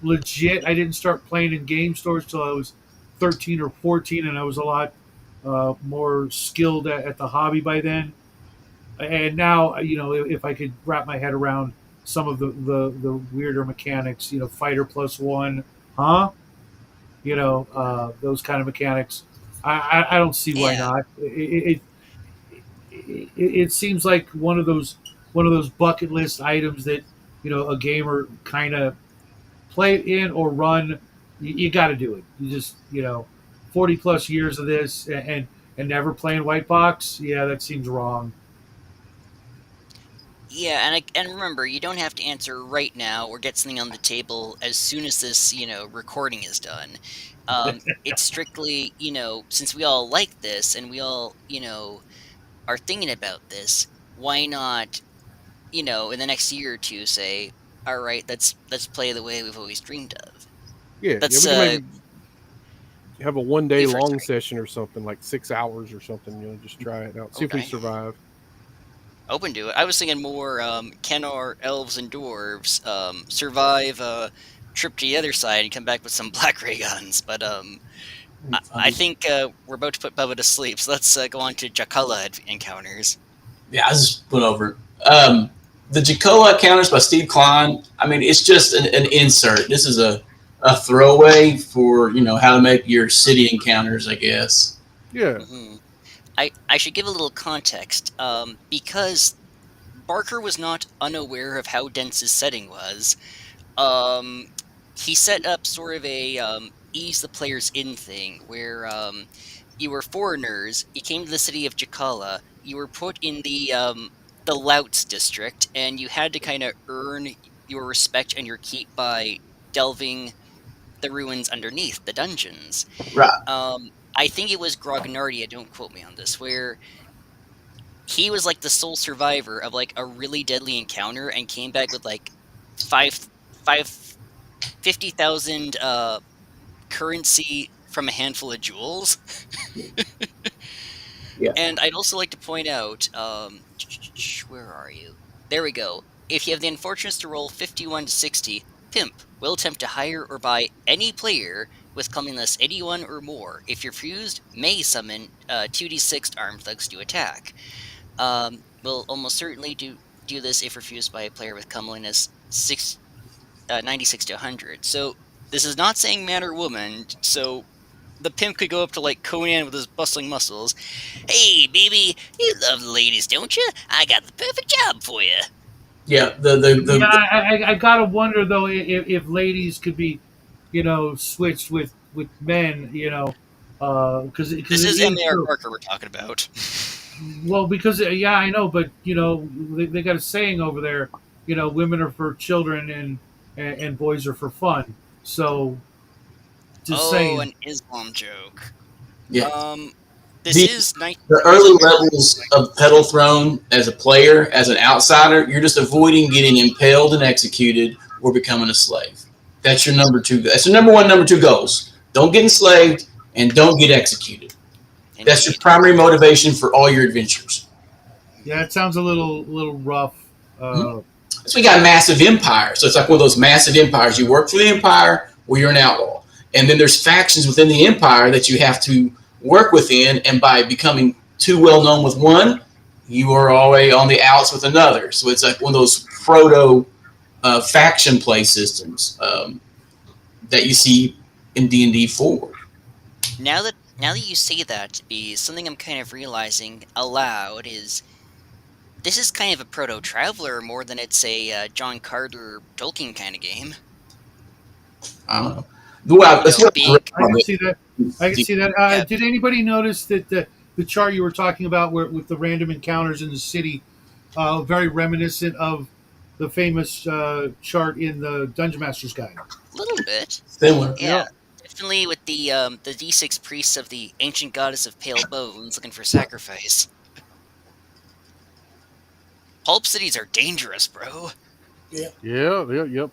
legit? I didn't start playing in game stores till I was 13 or 14, and I was a lot more skilled at the hobby by then. And now if I could wrap my head around some of the weirder mechanics, fighter plus one, huh? Those kind of mechanics. I don't see why Yeah. not. It seems like one of those bucket list items that a gamer kind of play it in or run. You got to do it. You just 40 plus years of this and never playing white box. Yeah, that seems wrong. Yeah, and remember, you don't have to answer right now or get something on the table as soon as this, recording is done. It's strictly, since we all like this and we all, are thinking about this, why not, in the next year or two say, all right, let's play the way we've always dreamed of. Yeah, That's we can maybe have a 1 day you first, long Rick. session or something, like 6 hours or something. Just try it out. See if we Okay. survive. Open to it. I was thinking more Kenor elves and dwarves survive a trip to the other side and come back with some black ray guns. But I think we're about to put Bubba to sleep, so let's go on to Jakala encounters. Yeah, I just went over it. The Jacoa Encounters by Steve Klein. I mean, it's just an insert. This is a throwaway for how to make your city encounters, I guess. Yeah. Hmm. I should give a little context because Barker was not unaware of how dense his setting was. He set up sort of a ease the players in thing where you were foreigners. You came to the city of Jakala. You were put in the Louts district, and you had to kind of earn your respect and your keep by delving the ruins underneath the dungeons. Right. I think it was Grognardia, don't quote me on this, where he was like the sole survivor of like a really deadly encounter and came back with like five 50,000 currency from a handful of jewels. Yeah. And I'd also like to point out, where are you? There we go. If you have the unfortunate to roll 51 to 60, Pimp will attempt to hire or buy any player with comeliness 81 or more. If you're fused, may summon 2d6 armed thugs to attack. Will almost certainly do this if refused by a player with comeliness 96 to 100. So this is not saying man or woman, so the pimp could go up to like Conan with his bustling muscles. Hey, baby, you love the ladies, don't you? I got the perfect job for you. Yeah. Yeah, I gotta wonder though if ladies could be, switched with men, because This it is is M.A.R. true. Parker we're talking about. Well, because yeah, I know, but they got a saying over there, women are for children and boys are for fun. So just Oh, saying. an Islam joke. Yeah. This The is the 1930s early America. levels of pedal throne as a player, as an outsider, you're just avoiding getting impaled and executed or becoming a slave. That's your number two. That's your number one, number two goals. Don't get enslaved and don't get executed. That's your Indeed. primary motivation for all your adventures. Yeah, it sounds a little rough. Mhm. So we got massive empire. So it's like one of those massive empires. You work for the empire or you're an outlaw. And then there's factions within the empire that you have to work within. And by becoming too well known with one, you are already on the outs with another. So it's like one of those proto faction play systems that you see in D&D 4. Now that you say that, be something I'm kind of realizing aloud is this is kind of a proto traveler more than it's a John Carter Tolkien kind of game. I don't know. That's what I read Big. I from can it. see that. I can see that. Yeah. Did anybody notice that the chart you were talking about, with the random encounters in the city, very reminiscent of the famous chart in the Dungeon Master's Guide? A little bit. Similar. Yeah. Yeah. Definitely with the D6 priests of the ancient goddess of pale bones looking for sacrifice. Pulp cities are dangerous, bro. Yep.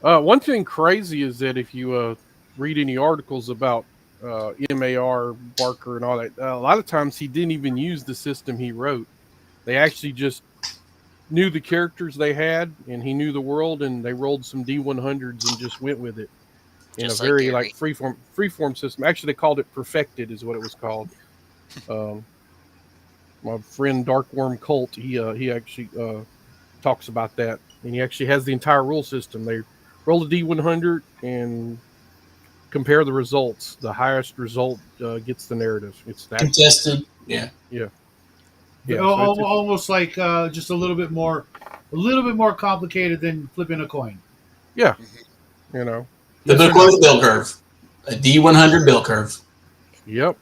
One thing crazy is that if you read any articles about MAR Barker and all that, a lot of times he didn't even use the system he wrote. They actually just knew the characters they had, and he knew the world, and they rolled some D100s and just went with it in Just a like very Gary. freeform system. Actually, they called it Perfected, is what it was called. My friend Darkworm Colt, he actually talks about that, and he actually has the entire rule system. They roll a D100 and compare the results. The highest result gets the narrative. It's that. Contested. Yeah. Yeah. So it's Almost like just a little bit more complicated than flipping a coin. yeah. Mm-hmm. You know. The Yes or Bitcoin no? bill curve. A D100 bill curve. Yep.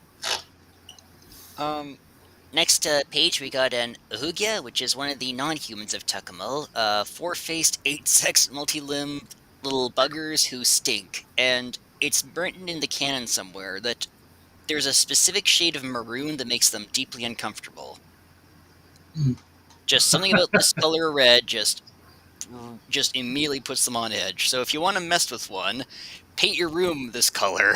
Next page, we got an Ahugya, which is one of the non-humans of Tuckamel. Four-faced, eight-sexed, multi-limbed little buggers who stink. And it's written in the canon somewhere that there's a specific shade of maroon that makes them deeply uncomfortable. Mm. Just something about this color red just immediately puts them on edge. So if you want to mess with one, paint your room this color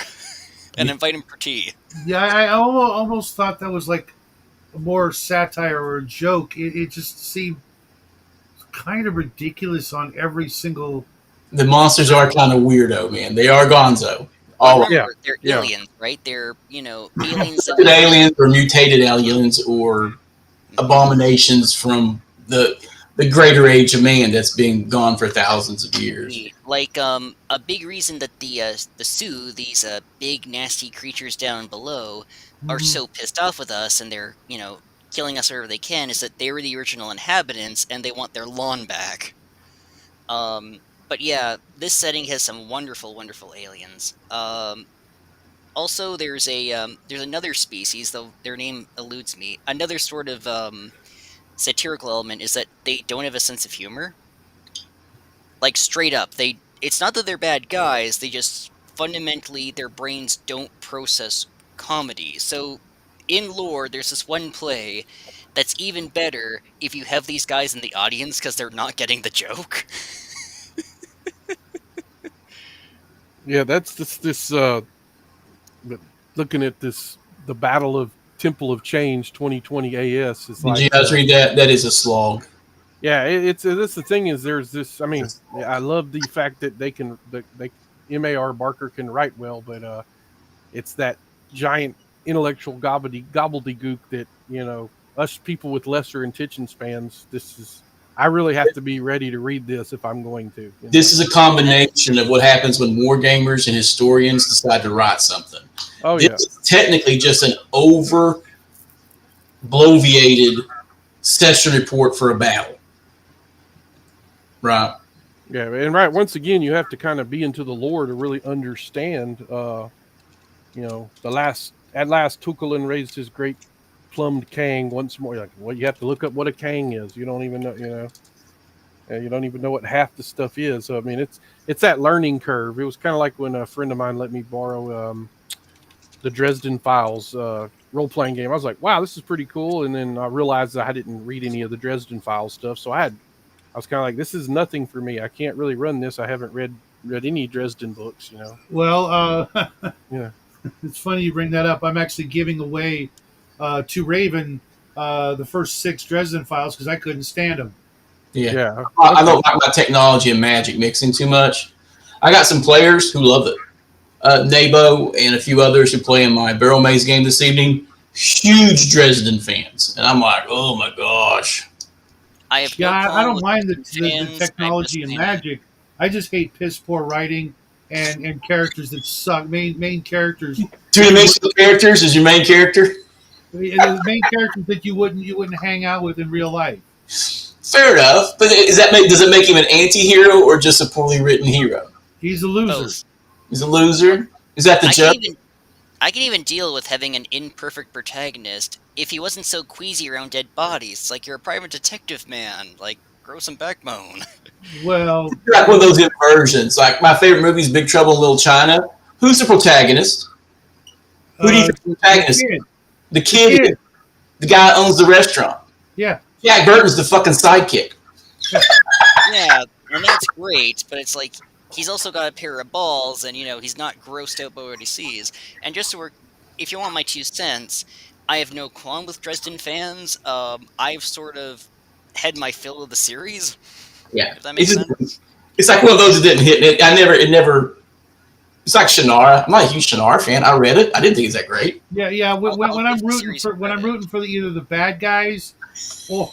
and invite him for tea. Yeah, I almost thought that was like more satire or a joke. It just seemed kind of ridiculous on every single. The monsters are kind of weirdo, man. They are gonzo. Well, All remember, they're Yeah. aliens, right? They're, aliens that mutated aliens or mutated aliens or abominations from the greater age of man that's been gone for thousands of years. Like a big reason that the Sioux, these big nasty creatures down below, are so pissed off with us and they're killing us wherever they can is that they were the original inhabitants and they want their lawn back. But yeah, this setting has some wonderful, wonderful aliens. Also, there's another species, though their name eludes me. Another sort of satirical element is that they don't have a sense of humor. Like straight up, it's not that they're bad guys, they just fundamentally their brains don't process comedy. So in lore, there's this one play that's even better if you have these guys in the audience because they're not getting the joke. Yeah, that's this. But looking at this, the Battle of Temple of Change 2020 AS is Did you like, guys read that? That is a slog. yeah, it's that's the thing is there's this. I mean, yeah, I love the fact that they Mar Barker can write well, but it's that giant intellectual gobbledygook that us people with lesser attention spans. This is I really have to be ready to read this if I'm going to. This is a combination of what happens when war gamers and historians decide to write something. Oh This yeah, is technically just an over bloviated session report for a battle. Right. yeah, and right. Once again, you have to kind of be into the lore to really understand. The last Tukulin raised his great plumbed Kang once more. Like, well, you have to look up what a Kang is. You don't even know. You don't even know what half the stuff is. So I mean, it's that learning curve. It was kind of like when a friend of mine let me borrow the Dresden Files role playing game. I was like, wow, this is pretty cool. And then I realized that I didn't read any of the Dresden Files stuff, so I was kind of like, this is nothing for me. I can't really run this. I haven't read any Dresden books. Well, Yeah. it's funny you bring that up. I'm actually giving away to Raven the first 6 Dresden Files because I couldn't stand them. Yeah. Yeah. I don't like my technology and magic mixing too much. I got some players who love it. Nabo and a few others who play in my Barrel Maze game this evening, huge Dresden fans. And I'm like, oh my gosh. I have Yeah, no I problem don't with mind the fans. technology and magic. I just hate piss poor writing and characters that suck. Main characters. Two-dimensional characters is your main character? The main characters that you wouldn't hang out with in real life. Fair enough. But does it make him an anti-hero or just a poorly written hero? He's a loser. both. He's a loser? Is that the joke? I can even deal with having an imperfect protagonist if he wasn't so queasy around dead bodies. It's like you're a private detective, man. Like, grow some backbone. Well, Like one of those inversions. Like my favorite movie is Big Trouble in Little China. Who's the protagonist? Who do you think the protagonist is? The kid. The guy who owns the restaurant. Yeah. Jack Burton's the fucking sidekick. Yeah, and that's great, but it's like he's also got a pair of balls, and he's not grossed out by what he sees. And just so if you want my 2 cents, I have no qualm with Dresden fans. I've sort of had my fill of the series. Yeah, if that makes sense. It's like one of those that didn't hit. It never. It's like Shannara. I'm not a huge Shannara fan. I read it. I didn't think it's that great. Yeah. When I'm rooting for either the bad guys or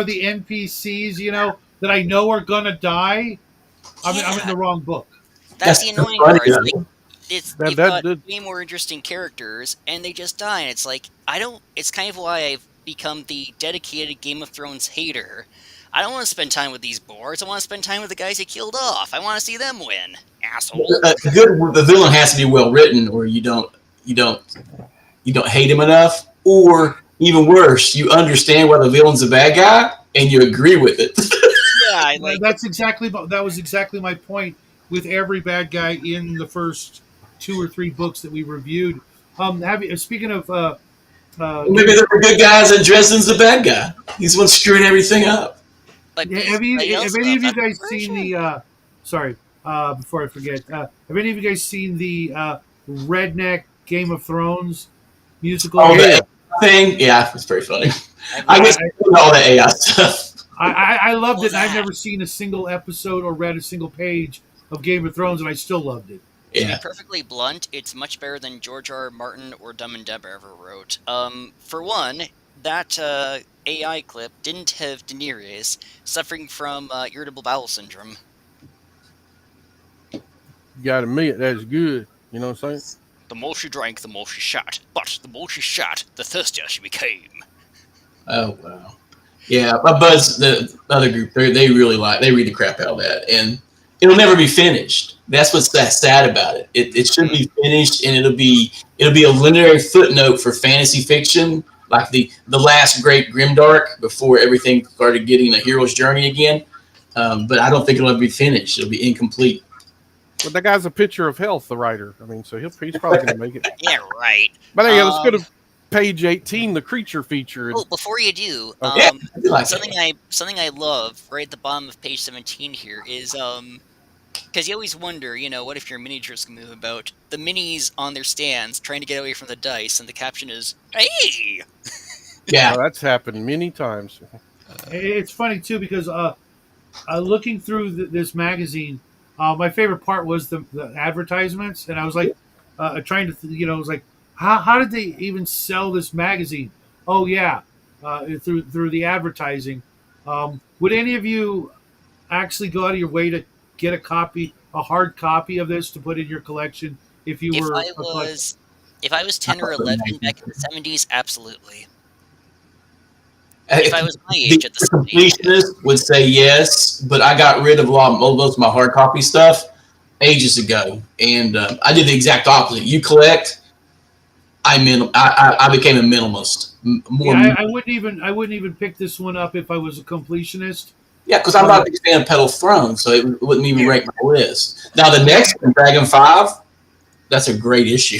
the NPCs, that I know are gonna die, I'm in the wrong book. That's the annoying funny, part. They've got way more interesting characters, and they just die. And it's like It's kind of why I've become the dedicated Game of Thrones hater. I don't want to spend time with these boards. I want to spend time with the guys he killed off. I want to see them win, asshole. The villain has to be well written, or you don't hate him enough, or even worse, you understand why the villain's a bad guy and you agree with it. Yeah, that was exactly my point with every bad guy in the first 2 or 3 books that we reviewed. Speaking of, maybe there were good guys and Dresden's the bad guy. He's the one screwing everything up. Have any of you guys seen the? Sorry, before I forget, have any of you guys seen the Redneck Game of Thrones musical? Oh, the thing, yeah, it's very funny. I guess all the AI stuff. I loved it. I've never seen a single episode or read a single page of Game of Thrones, and I still loved it. To be perfectly blunt, it's much better than George R. R. Martin or Dumb and Dumber ever wrote. For one, that AI clip didn't have Daenerys suffering from irritable bowel syndrome. You gotta admit, that's good. You know what I'm saying? The more she drank, the more she shot. But the more she shot, the thirstier she became. Oh, wow. Yeah, my buds, the other group, they really they read the crap out of that. And it'll never be finished. That's what's sad about it. It should be finished, and it'll be a literary footnote for fantasy fiction, like the last great Grimdark before everything started getting a hero's journey again. But I don't think it'll ever be finished. It'll be incomplete. Well, that guy's a picture of health, the writer. I mean, so he's probably going to make it. Yeah, right. But hey, let's go to page 18, the creature feature. Oh, before you do, something I love right at the bottom of page 17 here is Because you always wonder, what if your miniatures can move about? The minis on their stands trying to get away from the dice, and the caption is, "Hey!" Yeah. Oh, that's happened many times. It's funny too because looking through this magazine, my favorite part was the advertisements, and I was like trying to, I was like, how did they even sell this magazine? Oh yeah, through the advertising. Would any of you actually go out of your way to get a hard copy of this to put in your collection if you If were I a collector? was, if I was 10 or 11 back in the 70s, absolutely. If I was my The age at the 70s, completionist would say yes, but I got rid of most of my hard copy stuff ages ago, and I did the exact opposite. You collect, I became a minimalist. Yeah, More, I wouldn't even pick this one up if I was a completionist. yeah, because I'm not a big fan of Pedal Throne, so it wouldn't even rank my list. Now the next one, Dragon 5, that's a great issue.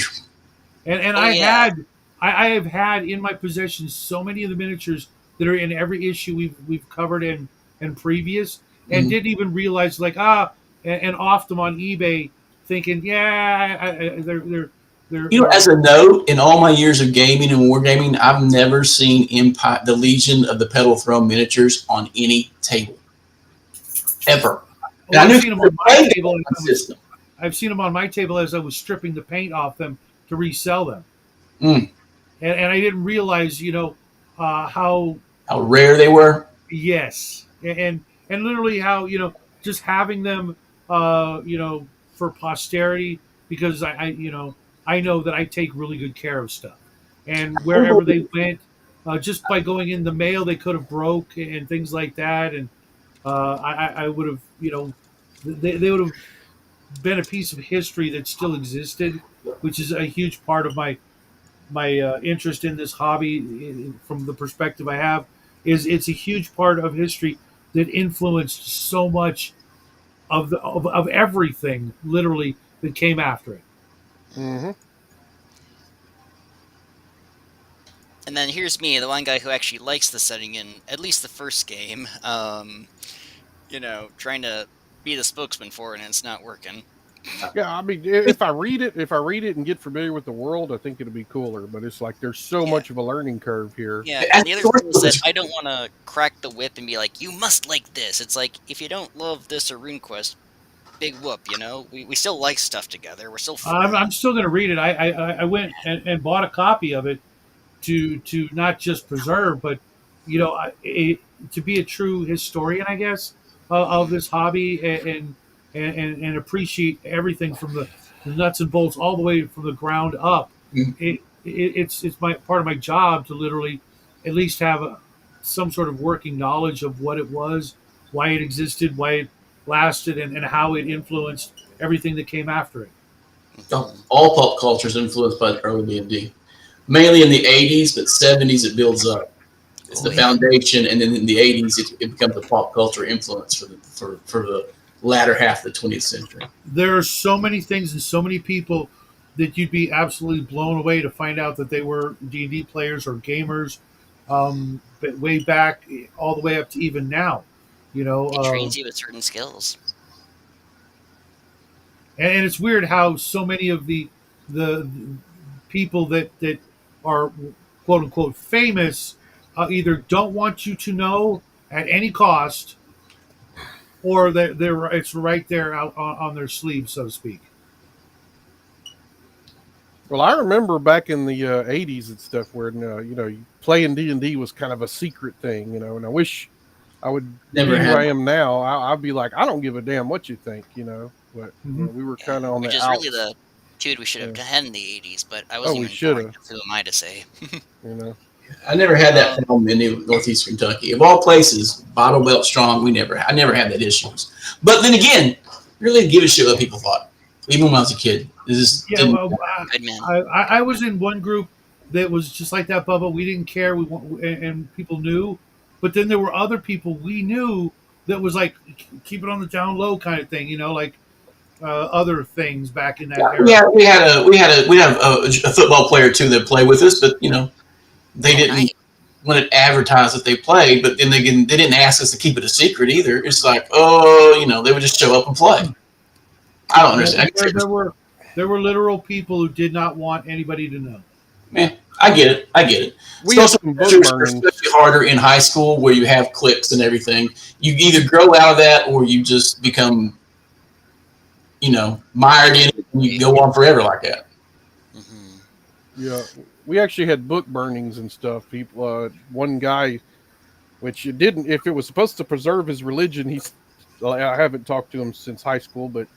And Oh, I yeah. had I have had in my possession so many of the miniatures that are in every issue we've covered in previous, and Mhm. didn't even realize and off them on eBay, thinking they're As a note, in all my years of gaming and wargaming, I've never seen Empire, the Legion of the Pedal Throne miniatures on any table ever. And I I've knew seen them they on my played table. the system. I've seen them on my table as I was stripping the paint off them to resell them, Mm, and I didn't realize how. how rare they were. Yes, and literally how just having them for posterity, because I know that I take really good care of stuff, and wherever they went, just by going in the mail they could have broke and things like that, and I would have they would have been a piece of history that still existed, which is a huge part of my interest in this hobby, from the perspective I have, is it's a huge part of history that influenced so much of everything literally that came after it. Hmm. And then here's me, the one guy who actually likes the setting in at least the first game. Trying to be the spokesman for it, and it's not working. Yeah, I mean, if I read it and get familiar with the world, I think it'll be cooler. But it's like there's so Yeah. much of a learning curve here. Yeah, As and the other source thing is that was- I don't want to crack the whip and be like, you must like this. It's like, if you don't love this or RuneQuest, big whoop, We still like stuff together. We're still friends. I'm still going to read it. I went and bought a copy of it to not just preserve, but to be a true historian, I guess, of this hobby, and appreciate everything from the nuts and bolts all the way from the ground up. Mhm. It's my part of my job to literally at least have some sort of working knowledge of what it was, why it existed, why it lasted, and how it influenced everything that came after it. all pop culture is influenced by the early D&D. Mainly in the 80s, but 70s it builds up. It's the foundation, and then in the 80s it becomes a pop culture influence for the latter half of the 20th century. There are so many things and so many people that you'd be absolutely blown away to find out that they were D&D players or gamers, but way back all the way up to even now. It trains you with certain skills. And it's weird how so many of the people that are quote unquote famous either don't want you to know at any cost, or it's right there out on their sleeve, so to speak. Well, I remember back in the '80s and stuff where playing D&D was kind of a secret thing, and I wish I would Never be who had I am now. I'd be like, I don't give a damn what you think, but Mhm. we were kind of on Which the is outs, really the dude we should have done in the 80s, but I Oh, wasn't we even should born. have. Who am I to say? you know. I never had that problem in Northeast Kentucky. Of all places, Bottle Belt Strong, I never had that issues. But then again, really give a shit what people thought, even when I was a kid. Yeah, well, Good man. I was in one group that was just like that, Bubba. We didn't care. And people knew, but then there were other people we knew that was like keep it on the down low kind of thing. Like other things back in that era. yeah, we have a football player too that played with us, but they didn't Right. want to advertise that they played. But then they didn't ask us to keep it a secret either. It's like, they would just show up and play. I don't Yeah, understand. there were literal people who did not want anybody to know. Man, I get it. I get it. We had Social some book pressures are burnings. especially harder in high school where you have cliques and everything. You either grow out of that or you just become, mired in it and you go on forever like that. Hmm. Yeah, we actually had book burnings and stuff. People, one guy, which it didn't. If it was supposed to preserve his religion, I haven't talked to him since high school, but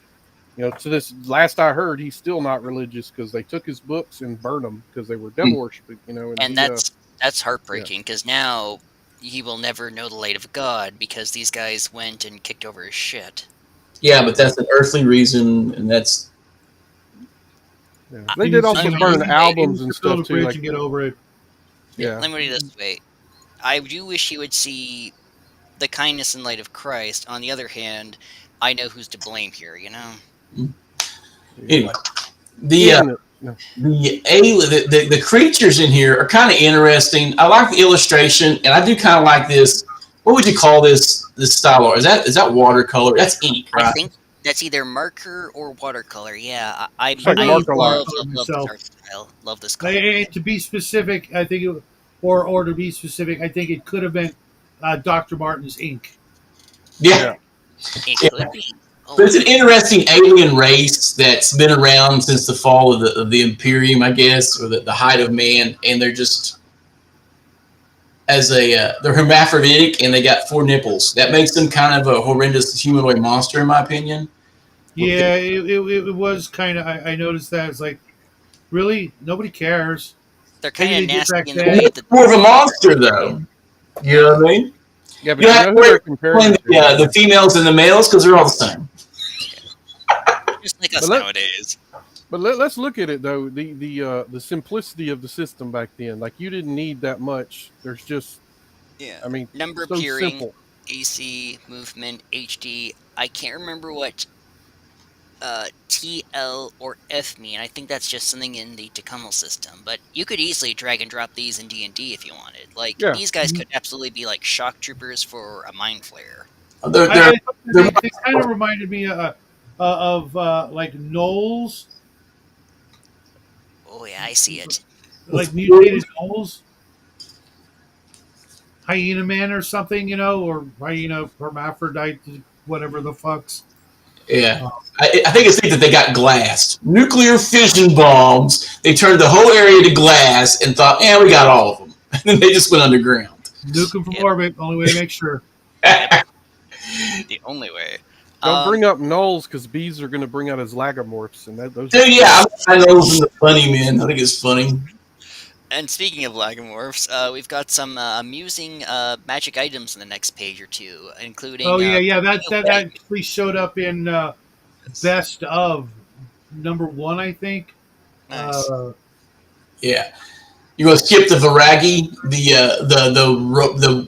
to this last I heard, he's still not religious because they took his books and burned them because they were devil worshiping. And And that's yeah, heartbreaking because now he will never know the light of God because these guys went and kicked over his shit. Yeah, but that's an earthly reason, and that's yeah. I, They He did needs to let also me get put it he burn this needs, way. he albums needs and to build stuff a too. bridge Like and get over it. yeah, Let me put it this way. I do wish he would see the kindness and light of Christ. On the other hand, I know who's to blame here. yeah. anyway. The Even no. the creatures in here are kind of interesting. I like the illustration, and I do kind of like this. What would you call this style art? Is that watercolor? That's ink, I right? think that's either marker or watercolor. Yeah, I It's I, I like thought it I was Markalite. love watercolor love love this myself. art style. Love this color. And to be specific, I think or to be specific, I think it could have been Dr. Martin's ink. Yeah, Yeah, It yeah. could be. Oh But it's an wow. interesting alien race that's been around since the fall of the Imperium, I guess, or the height of man, and they're just they're hermaphroditic and they got four nipples. That makes them kind of a horrendous humanoid monster, in my opinion. Yeah, it was kind of. I noticed that it's like really nobody cares. They're Maybe kind of they did back nasty in the then. way that More of a they're monster, portrayed. though. You know Yeah, what I mean? yeah. You But don't you have know to who worry they're about comparing it to. the females and the males because they're all the same. just like But us nowadays. let's look at it though. The simplicity of the system back then. Like you didn't need that much. There's just, Yeah. I mean, Number so appearing, simple. AC, movement, HD. I can't remember what TL or F mean. I think that's just something in the decumal system. But you could easily drag and drop these in D&D if you wanted. Like Yeah, these guys Mhm. could absolutely be like shock troopers for a mind flare. They're I they're thought that they're they kind of reminded me of like gnolls, Oh yeah, I see it. like mutated gnolls, hyena man or something, or hyena hermaphrodite, whatever the fucks. yeah. Uh, I think it's neat that they got glassed. Nuclear fission bombs. They turned the whole area to glass and thought, we got all of them. And then they just went underground. nuke them from Yep, orbit. Only way to make sure. yep. The only way. don't Um, bring up gnolls because bees are going to bring out his lagomorphs, and those are So yeah, scary. I know those are the funny men. I think it's funny. and speaking of lagomorphs, we've got some amusing magic items in the next page or two, Oh including yeah, yeah. being a That wedding. actually showed up in best of number 1, I think. Nice. Yeah. You want to skip the Viragi,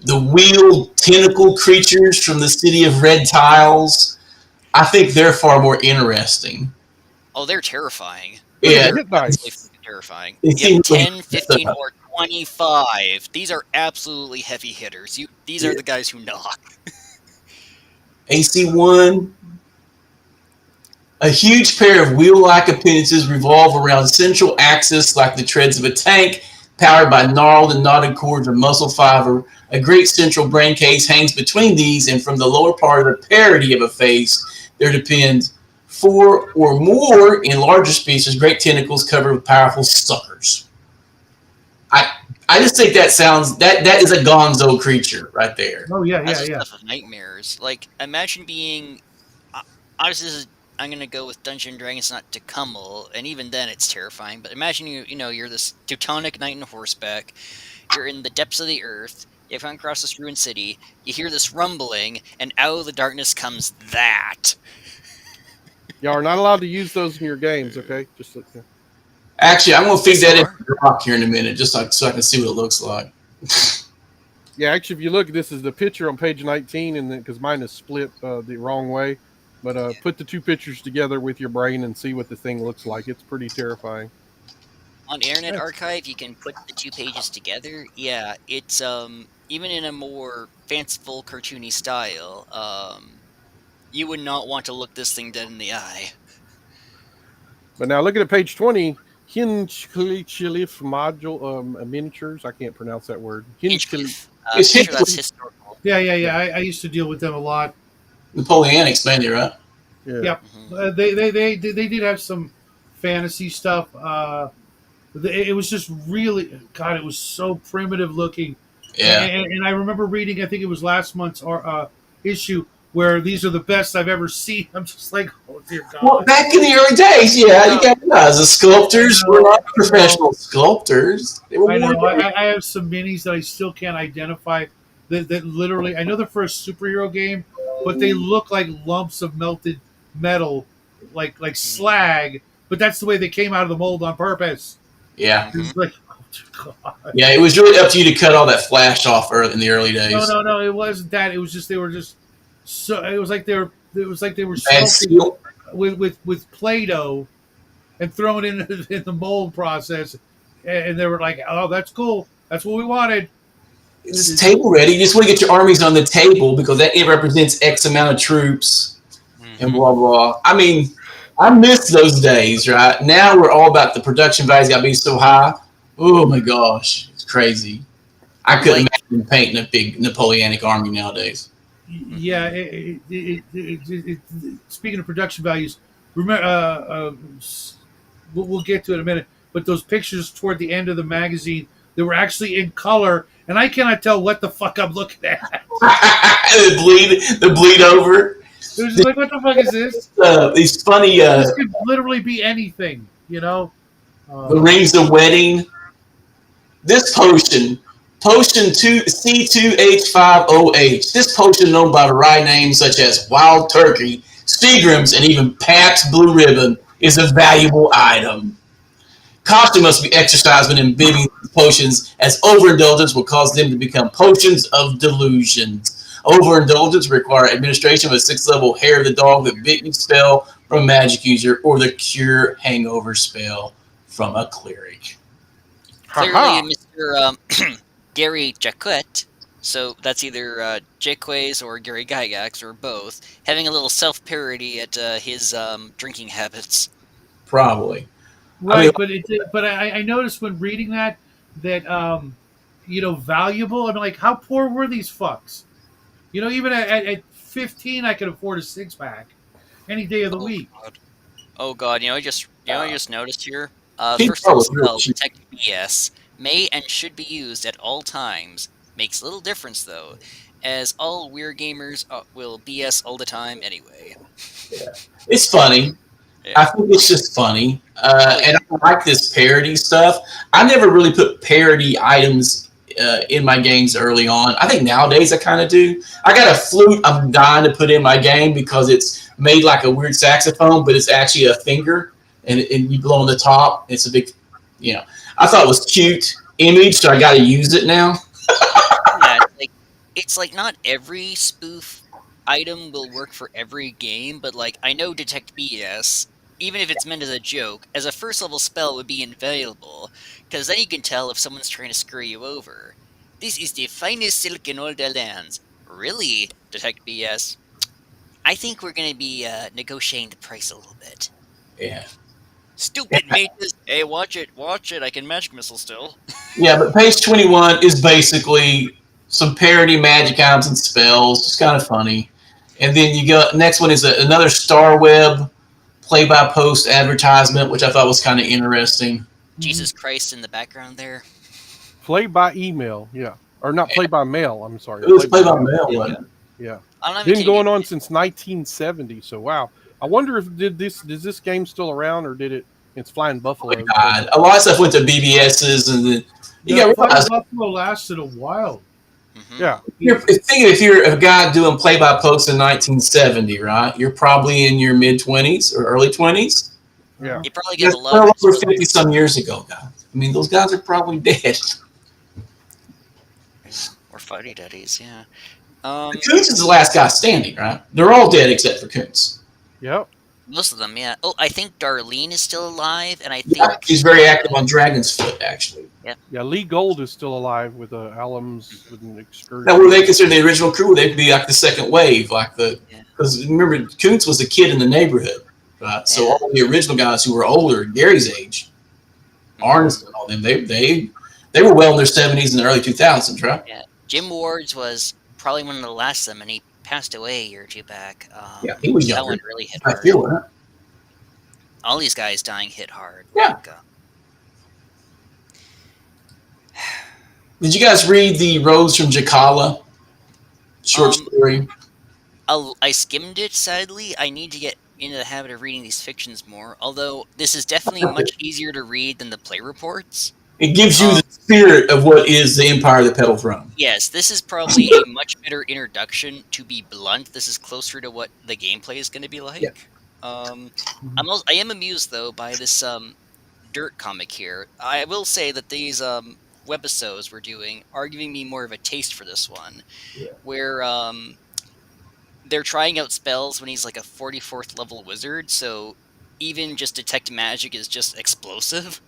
the wheel tentacle creatures from the city of red tiles. I think they're far more interesting. Oh, they're terrifying. Look at the Yeah, They're hit absolutely dice. fucking terrifying. they Yep, seem really 10, messed 15, up. or 25. These are absolutely heavy hitters. These are Yeah. the guys who knock. AC1, a huge pair of wheel-like appendages revolve around a central axis like the treads of a tank, powered by gnarled and knotted cords of muscle fiber. A great central brain case hangs between these, and from the lower part of the parody of a face, there depend four or more, in larger species, great tentacles covered with powerful suckers. I I just think that is a gonzo creature right there. Oh yeah, That's yeah, the yeah. stuff of nightmares. Like, imagine being. Uh, Obviously, I'm gonna go with Dungeon and Dragons, not Tecumseh, and even then it's terrifying. But imagine you're this Teutonic knight in horseback. You're in the depths of the earth. You come across this ruined city. You hear this rumbling, and out of the darkness comes that. Y'all are not allowed to use those in your games, okay? Just so, yeah. Actually, I'm gonna feed Yes, that you into are. the rock here in a minute, just so I can see what it looks like. Yeah, actually, if you look, this is the picture on page 19, and then because mine is split the wrong way, but put the two pictures together with your brain and see what the thing looks like. It's pretty terrifying. On Internet Yeah, Archive, you can put the two pages together. Yeah, it's even in a more fanciful, cartoony style. You would not want to look this thing dead in the eye. But now looking at page 20, Hinchcliffe module miniatures. I can't pronounce that word. Hinchcliffe. It's Pretty sure that's Hinchcliffe. historical. Yeah. I used to deal with them a lot. Napoleonics, mainly, right? Yeah. Yep. Mhm. They did have some fantasy stuff. It was just really, God, it was so primitive looking. Yeah. And I remember reading, I think it was last month's issue, where these are the best I've ever seen. I'm just like, oh dear Well, God. back in the early days, yeah, you got to realize the sculptors were not professional sculptors. They were I know. more. I have some minis that I still can't identify. That literally, I know they're for a superhero game, but they look like lumps of melted metal, like slag. But that's the way they came out of the mold on purpose. Yeah. It's like, oh dear God. Yeah, it was really up to you to cut all that flash off in the early days. No. It wasn't that. It was just they were just so. It was like they were. It was like they were Bad sculpted seal. with Play-Doh and thrown in the mold process, and they were like, "Oh, that's cool. That's what we wanted." It's table ready. You just want to get your armies on the table because that it represents X amount of troops and Mhm. blah blah. I mean, I miss those days, right? Now we're all about the production values got to be so high. Oh my gosh, it's crazy. I couldn't imagine painting a big Napoleonic army nowadays. Yeah. Speaking of production values, remember, we'll get to it in a minute. But those pictures toward the end of the magazine, they were actually in color, and I cannot tell what the fuck I'm looking at. the bleed over. It was just like, what the fuck is this? These funny This could literally be anything, you know. the rings of wedding. This potion 2 C2H5OH. This potion known by variety names such as Wild Turkey, Seagram's, and even Pabst Blue Ribbon is a valuable item. Caution must be exercised when imbibing these potions, as overindulgence will cause them to become potions of delusions. Overindulgence require administration of a 6th-level hair of the dog that bit you spell from a magic user or the cure hangover spell from a cleric. Clearly, Mr. Gary Jacquet, so that's either Jaques or Gary Gygax or both, having a little self-parody at his drinking habits. Probably. Right, but I noticed when reading that valuable. I'm like, how poor were these fucks? You know, even at 15, I could afford a 6-pack any day of the week. Oh God! I just noticed here. Pink First level was really spell, cheap. Detect BS, may and should be used at all times. Makes little difference though, as all weird gamers will BS all the time anyway. It's funny. Yeah. I think it's just funny. And I like this parody stuff. I never really put parody items in my games early on. I think nowadays I kind of do. I got a flute I'm dying to put in my game because it's made like a weird saxophone, but it's actually a finger, and you blow on the top. It's a big, I thought it was cute image, so I got to use it now. Yeah, it's like not every spoof item will work for every game, but like I know Detect BS, even if it's meant as a joke, as a first level spell would be invaluable, because then you can tell if someone's trying to screw you over. This is the finest silk in all the lands. Really, Detect BS? I think we're going to be negotiating the price a little bit. Yeah. Stupid mages! Hey, watch it, I can magic missile still. Yeah, but page 21 is basically some parody magic items and spells. It's kind of funny. And then you got next one is another Star Web play-by-post advertisement, which I thought was kind of interesting. Jesus Christ in the background there. Play by email, yeah. Or not play by mail, I'm sorry. It was play-by-mail, wasn't it? Yeah. I'm Been going on since 1970, so wow. I wonder if is this game still around, or it's Flying Buffalo? Oh God. A lot of stuff went to BBS's, and then Buffalo lasted a while. Mm-hmm. Yeah. If you're a guy doing play-by-post in 1970, right? You're probably in your mid-20s or early 20s. Yeah. You probably get a lot well of over 50-some years ago, guys. I mean, those guys are probably dead. Or Fighty Daddies, yeah. Kuntz is the last guy standing, right? They're all dead except for Kuntz. Yep. Most of them, yeah. Oh, I think Darlene is still alive, and I Yeah, think she's very active on Dragon's Foot, actually. Yeah, Lee Gold is still alive with Alums with an excursion. Now, were they considered the original crew? Or they could be like the second wave, like because remember, Kuntz was a kid in the neighborhood. So Yeah. all the original guys who were older, Gary's age, Arnes and all them, they were well in their 70s and the early 2000s, right? Yeah. Jim Ward's was probably one of the last of them, and he passed away a year or two back. Yeah, he was That younger. one really hit I hard. feel it. Huh? All these guys dying hit hard. Yeah. Like, Did you guys read the Rose from Jakala short Um, story? I skimmed it, sadly. I need to get into the habit of reading these fictions more, although this is definitely much easier to read than the play reports. It gives you Um, the spirit of what is the Empire of the Petal Throne. Yes, this is probably a much better introduction. To be blunt, this is closer to what the gameplay is going to be like. Yeah. I am amused though by this dirt comic here. I will say that these webisodes we're doing are giving me more of a taste for this one, Yeah. where they're trying out spells when he's like a 44th level wizard. So even just detect magic is just explosive.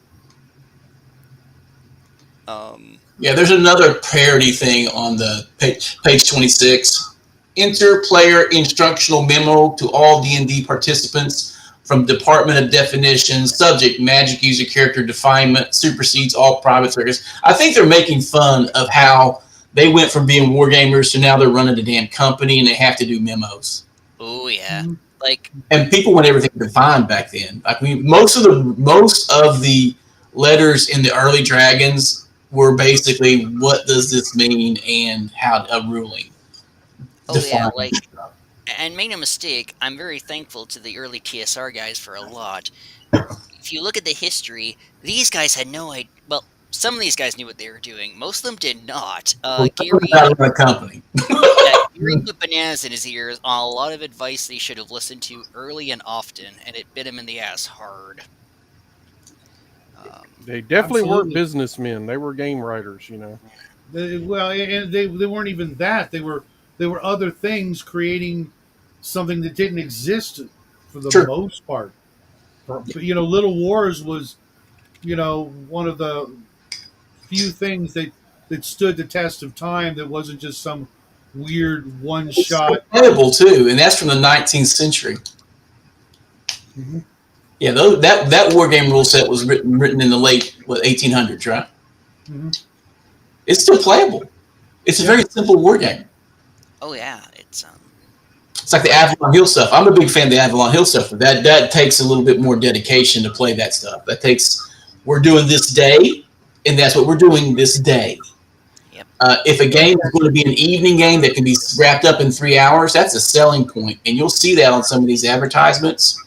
Yeah, there's another parody thing on the page 26. Enter player instructional memo to all D&D participants from Department of Definitions. Subject: magic user character definement supersedes all private records. I think they're making fun of how they went from being wargamers to now they're running a damn company and they have to do memos. Oh yeah, like, And people want everything defined back then. I mean, most of the letters in the early Dragons were basically what does this mean and how a ruling. oh yeah, Define. like, and make no mistake, I'm very thankful to the early TSR guys for a lot. If you look at the history, these guys had no idea. Well, some of these guys knew what they were doing. Most of them did not. Gary, Out of a company. yeah, Gary put bananas in his ears on a lot of advice that he should have listened to early and often, and it bit him in the ass hard. They definitely weren't Absolutely. businessmen. They were game writers, you know. And they weren't even that. They were other things creating something that didn't exist for the Sure. most part. You know, Little Wars was, you know, one of the few things that stood the test of time. That wasn't just some weird one It's shot. playable too, and that's from the 19th century. Mhm. Yeah, that war game rule set was written in the late 1800s, right? Mhm. It's still playable. It's a very simple war game. Oh yeah, it's It's like the Avalon Hill stuff. I'm a big fan of the Avalon Hill stuff, but that takes a little bit more dedication to play that stuff. We're doing this day, and that's what we're doing this day. Yep. If a game is going to be an evening game that can be wrapped up in 3 hours, that's a selling point, and you'll see that on some of these advertisements.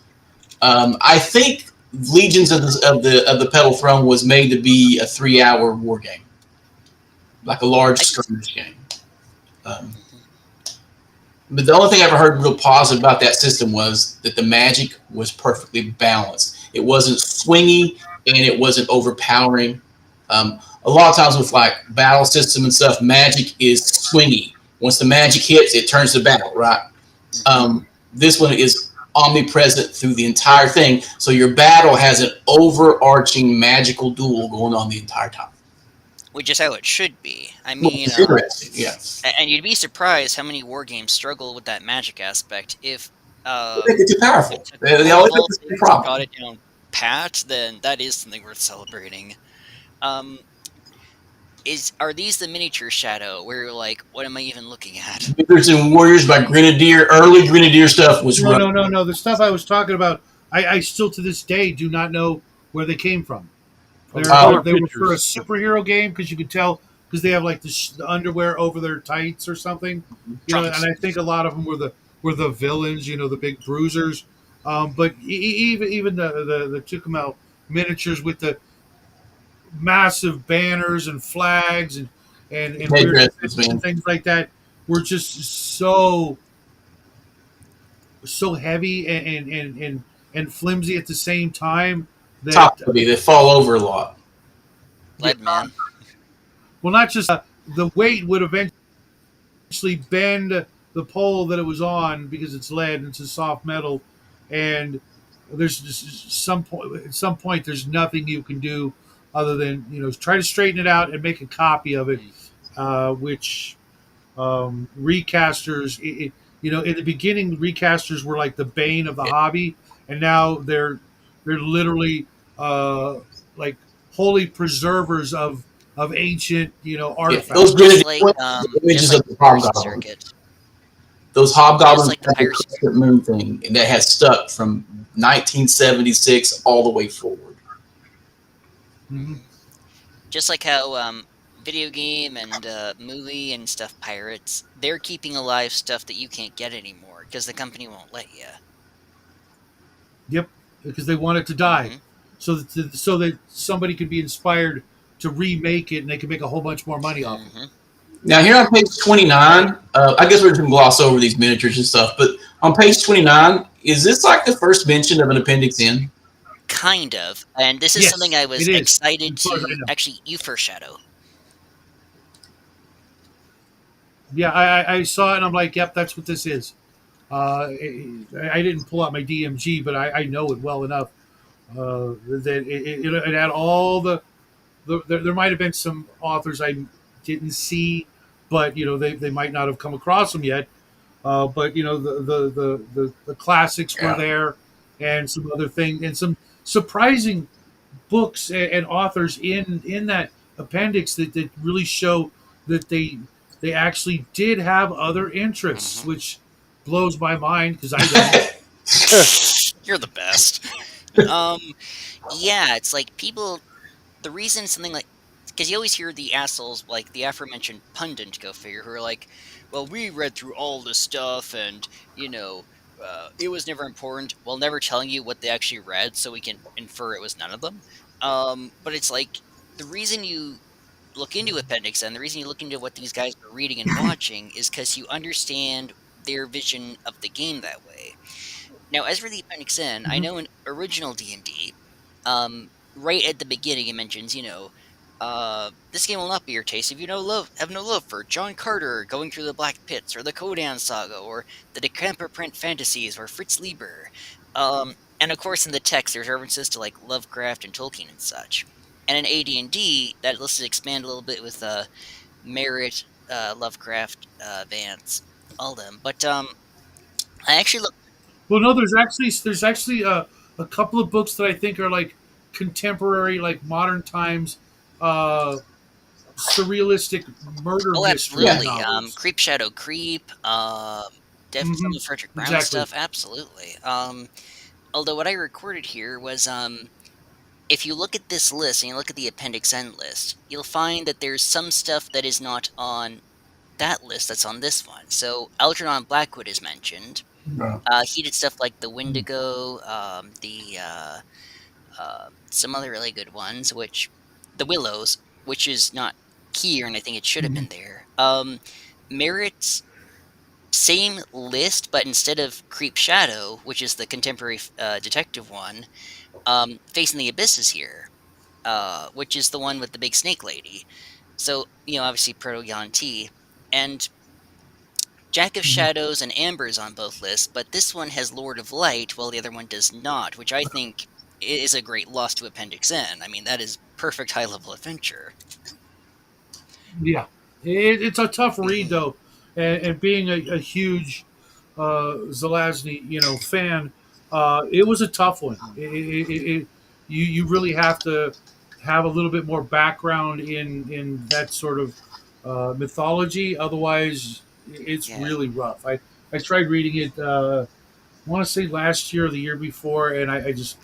I think Legions of the Petal Throne was made to be a 3-hour war game, like a large skirmish game. But the only thing I ever heard real positive about that system was that the magic was perfectly balanced. It wasn't swingy and it wasn't overpowering. A lot of times with like battle system and stuff, magic is swingy. Once the magic hits, it turns to battle, right? This one is omnipresent through the entire thing, so your battle has an overarching magical duel going on the entire time. which is how it should be. I mean, It's interesting, yeah. and you'd be surprised how many war games struggle with that magic aspect. If It's too powerful. if They always have all the same things problem. got it down pat, then that is something worth celebrating. Are these the miniature Shadow where you're like, what am I even looking at? Wizards and Warriors by Grenadier. Early Grenadier stuff was rough. No. The stuff I was talking about, I still to this day do not know where they came from. They were for a superhero game because you could tell because they have like the underwear over their tights or something. You know, and I think a lot of them were the villains. You know, the big bruisers. But even the Tucumel miniatures with the massive banners and flags and weird and things like that were just so heavy and flimsy at the same time. Top heavy. They fall over a lot. Lead man. Well, not just the weight would eventually bend the pole that it was on because it's lead and it's a soft metal, and there's just at some point there's nothing you can do other than try to straighten it out and make a copy of it, which recasters in the beginning, the recasters were like the bane of the Yeah. hobby, and now they're literally uh, like holy preservers of ancient Yeah, those artifacts. gritty Just images like of the the piracy hobgoblins. circuit. Those Just hobgoblins like the had the piracy crescent moon thing that has stuck from 1976 all the way forward. Mhm. just like how video game and movie and stuff pirates, they're keeping alive stuff that you can't get anymore because the company won't let you. Yep, because they want it to die, Hmm. so that somebody could be inspired to remake it, and they can make a whole bunch more money off it. Hmm. Now, here on page 29, I guess we're just going to gloss over these miniatures and stuff, but on page 29, is this like the first mention of an Appendix N? Kind of, and this is something Yes, I it was is, excited as far as I to know. actually. You first, Shadow. Yeah, I saw it and I'm like, yep, that's what this is. I didn't pull out my DMG, but I know it well enough that it had all there might have been some authors I didn't see, but they might not have come across them yet. But the classics were Yeah. there, and some other thing, and some surprising books and authors in that appendix that really show that they actually did have other interests, Hmm. which blows my mind because I don't. You're the best. um, yeah, it's like people. The reason something like because you always hear the assholes like the aforementioned pundit go figure who are like, well, we read through all this stuff and you know it was never important. Well, never telling you what they actually read, so we can infer it was none of them. But it's like the reason you look into Appendix and the reason you look into what these guys are reading and watching is because you understand their vision of the game that way. Now, as for the Appendix N, I Mhm. know in original D&D, right at the beginning it mentions, this game will not be your taste if you have no love for John Carter going through the Black Pits, or the Codan Saga, or the Decamper Print Fantasies, or Fritz Lieber. And of course, in the text, there's references to like Lovecraft and Tolkien and such. And in AD&D, that list is expanded a little bit with Merritt, Lovecraft, Vance, all them. But I actually look. Well, no, there's actually a couple of books that I think are like contemporary, like modern times, uh, surrealistic murder Oh, mystery Yeah. absolutely. novels. Creep Shadow Creep, some Hmm. of Frederick Brown Exactly. stuff, absolutely. Although what I recorded here was, if you look at this list and you look at the Appendix N list, you'll find that there's some stuff that is not on that list that's on this one. So Algernon Blackwood is mentioned. He did stuff like the Wendigo, some other really good ones, which the Willows, which is not here, and I think it should have Hmm. been there. Merritt's same list, but instead of Creep Shadow, which is the contemporary detective one, Facing the Abyss is here, which is the one with the big snake lady. So, obviously Proto T, and Jack of Hmm. Shadows and Amber's on both lists, but this one has Lord of Light, while the other one does not, which I think is a great loss to Appendix N. I mean, that is perfect high level adventure. Yeah, it's a tough read Hmm. though, and being a huge Zelazny, fan, it was a tough one. You really have to have a little bit more background in that sort of mythology. Otherwise, it's Yeah. really rough. I tried reading it. I want to say last year or the year before, and I just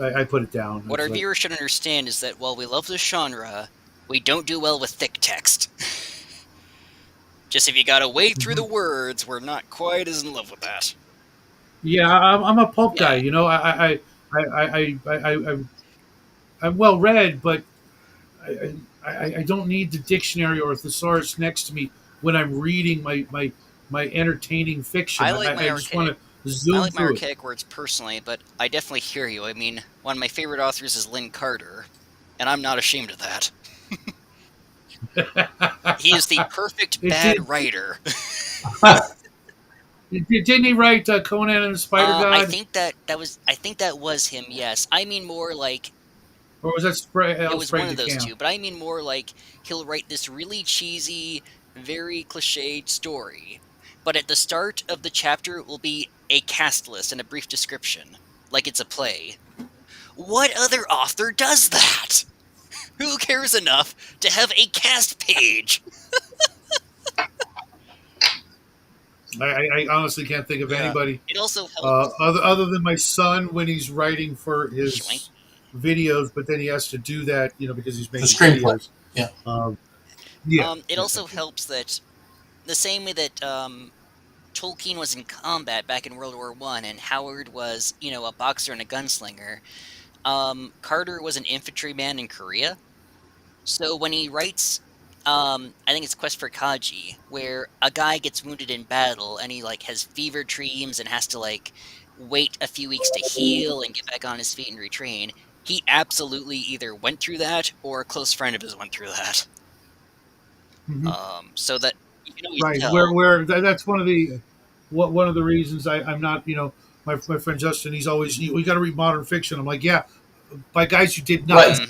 I put it down. What It's our like, viewers should understand is that while we love this genre, we don't do well with thick text. Just if you gotta wade through the mhm. words, we're not quite as in love with that. Yeah, I'm a pulp guy. Yeah, I'm well read, but I don't need the dictionary or a thesaurus next to me when I'm reading my entertaining fiction. I I, like my I just want archaic. to I zoom like my through it. archaic words personally, but I definitely hear you. I mean, one of my favorite authors is Lynn Carter, and I'm not ashamed of that. He is the perfect it did, bad writer. didn't he write Conan and the Spider I God, think that was him. Yes, I mean more like or was that it L. was Sprague one of de those Camp? two, but I mean more like he'll write this really cheesy, very cliched story, but at the start of the chapter will be a cast list and a brief description, like it's a play. What other author does that? Who cares enough to have a cast page? I honestly can't think of Yeah. anybody It also helps. other than my son when he's writing for Schwank. his videos, but then he has to do that, because he's making screenplay. videos. Yeah. Yeah. It also helps that the same way that Tolkien was in combat back in World War One, and Howard was, a boxer and a gunslinger. Carter was an infantryman in Korea. So when he writes, I think it's Quest for Kaji, where a guy gets wounded in battle and he has fever dreams and has to wait a few weeks to heal and get back on his feet and retrain. He absolutely either went through that or a close friend of his went through that. Mhm. So that you can always Right. tell. That's one of the reasons I'm not. My friend Justin, he's always, we got to read modern fiction. I'm like, yeah, by guys you did not. But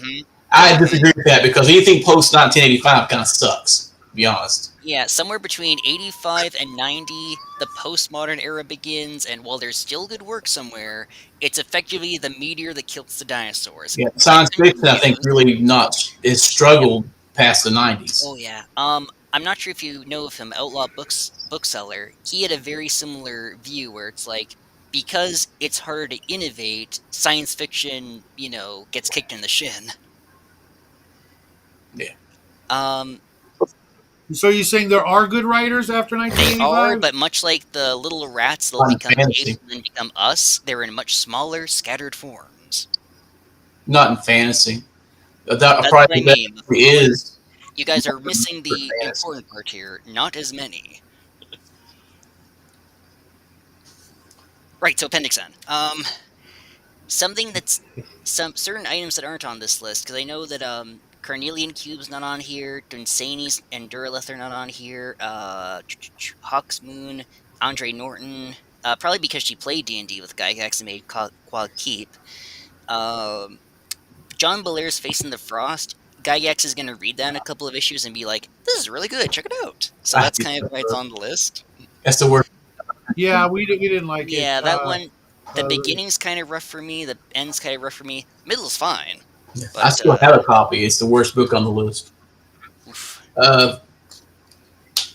I disagree with that because anything post 1985 kind of sucks, to be honest. Yeah, somewhere between 85 and 90, the postmodern era begins, and while there's still good work somewhere, it's effectively the meteor that kills the dinosaurs. Yeah, science fiction, I think, really has struggled past the 90s. Oh yeah. I'm not sure if you know of him, Outlaw Bookseller. He had a very similar view where it's because it's harder to innovate, science fiction, gets kicked in the shin. Yeah. So you're saying there are good writers after They 1985? are, but much like the little rats, they'll become fantasy. apes and then become us. They're in much smaller, scattered forms. Not in fantasy. That's That what I probably mean. is. You guys are missing the fantasy. important part here. Not as many. Right, so Appendix N. Something that's some certain items that aren't on this list, because I know that Carnelian Cube's not on here, Dunsany's and Duralith are not on here, Hawk's Moon, Andre Norton, probably because she played D&D with Gygax and made Quad Keep. John Belair's Facing the Frost, Gygax is going to read that in a couple of issues and be like, this is really good, check it out. So that's kind of why it's on the list. That's the worst. Yeah, we didn't like it. Yeah, that one, the beginning's kind of rough for me, the end's kind of rough for me, middle's fine. But, I still have a copy. It's the worst book on the list.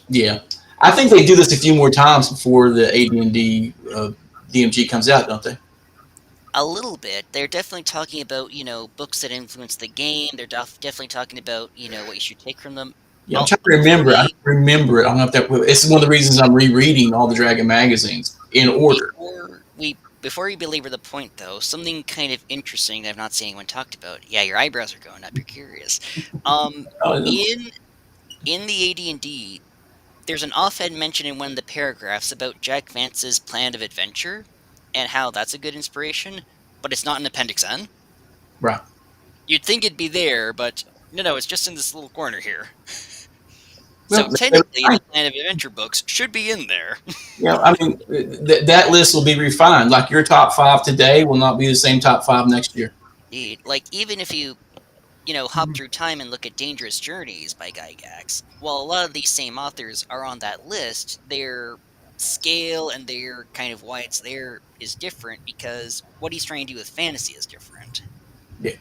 Yeah. I think they do this a few more times before the AD&D DMG comes out, don't they? A little bit. They're definitely talking about, books that influence the game. They're definitely talking about, what you should take from them. Yeah, I'm trying to remember. I remember it. I don't know if that. It's one of the reasons I'm rereading all the Dragon magazines in order. Before you belabor the point, though, something kind of interesting that I've not seen anyone talked about. Yeah, your eyebrows are going up. You're curious. In the AD&D, there's an offhand mention in one of the paragraphs about Jack Vance's plan of adventure and how that's a good inspiration, but it's not in Appendix N. Right. You'd think it'd be there, but no, it's just in this little corner here. Well, so technically, the plan of adventure books should be in there. Yeah, I mean, that list will be refined. Like your top 5 today will not be the same top 5 next year. Indeed. Even if you hop through time and look at Dangerous Journeys by Gygax, while a lot of these same authors are on that list, their scale and their kind of why it's there is different because what he's trying to do with fantasy is different. Yeah.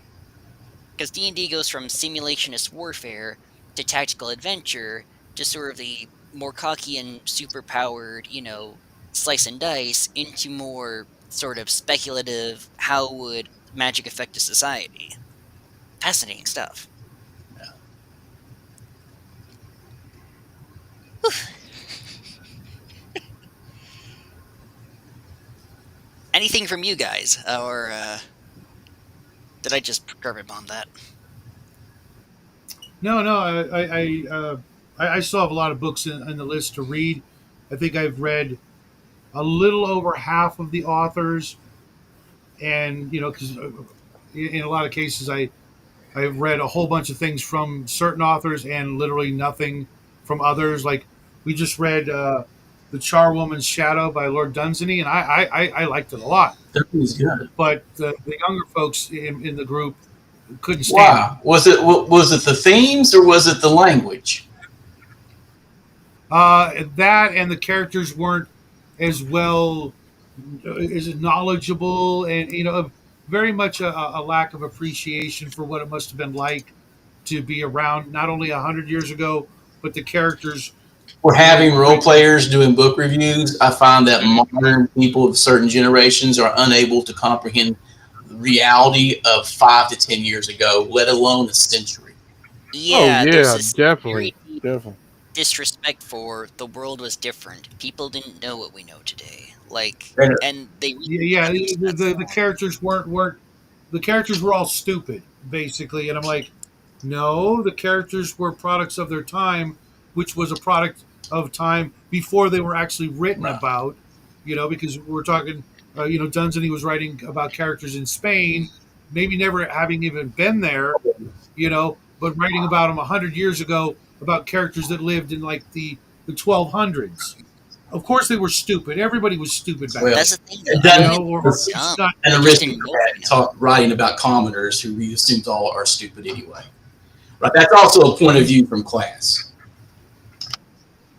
Because D&D goes from simulationist warfare to tactical adventure to sort of the more cocky and super-powered, slice and dice into more sort of speculative, how would magic affect a society? Fascinating stuff. Yeah. Anything from you guys, or did I just carpet bomb that? No, I still have a lot of books in the list to read. I think I've read a little over half of the authors, and because in a lot of cases I've read a whole bunch of things from certain authors and literally nothing from others. Like we just read The Charwoman's Shadow by Lord Dunsany, and I liked it a lot. That was good. But the younger folks in the group couldn't stand it. Was it the themes or was it the language? That and the characters weren't as well as knowledgeable, and very much a lack of appreciation for what it must have been like to be around not only 100 years ago, but the characters, For having were role written. players doing book reviews, I find that Mhm. modern people of certain generations are unable to comprehend the reality of 5 to 10 years ago, let alone a century. Oh Yeah, there's yeah, this definitely, very deep definitely. disrespect for the world was different. People didn't know what we know today. Like, And and they really Yeah, had those that the thought. characters weren't the characters were all stupid basically, and I'm like, no, the characters were products of their time, which was a product of time before they were actually written right. about. Because we're talking, Dunsany was writing about characters in Spain, maybe never having even been there, but writing about them 100 years ago about characters that lived in like the 1200s. Of course, they were stupid. Everybody was stupid back Well, That's then, the thing, though. it I don't even doesn't. think or they're at least dumb. not. An They just didn't know what we aristocrat know. writing about commoners who he assumes all are stupid anyway. Right. That's also a point of view from class.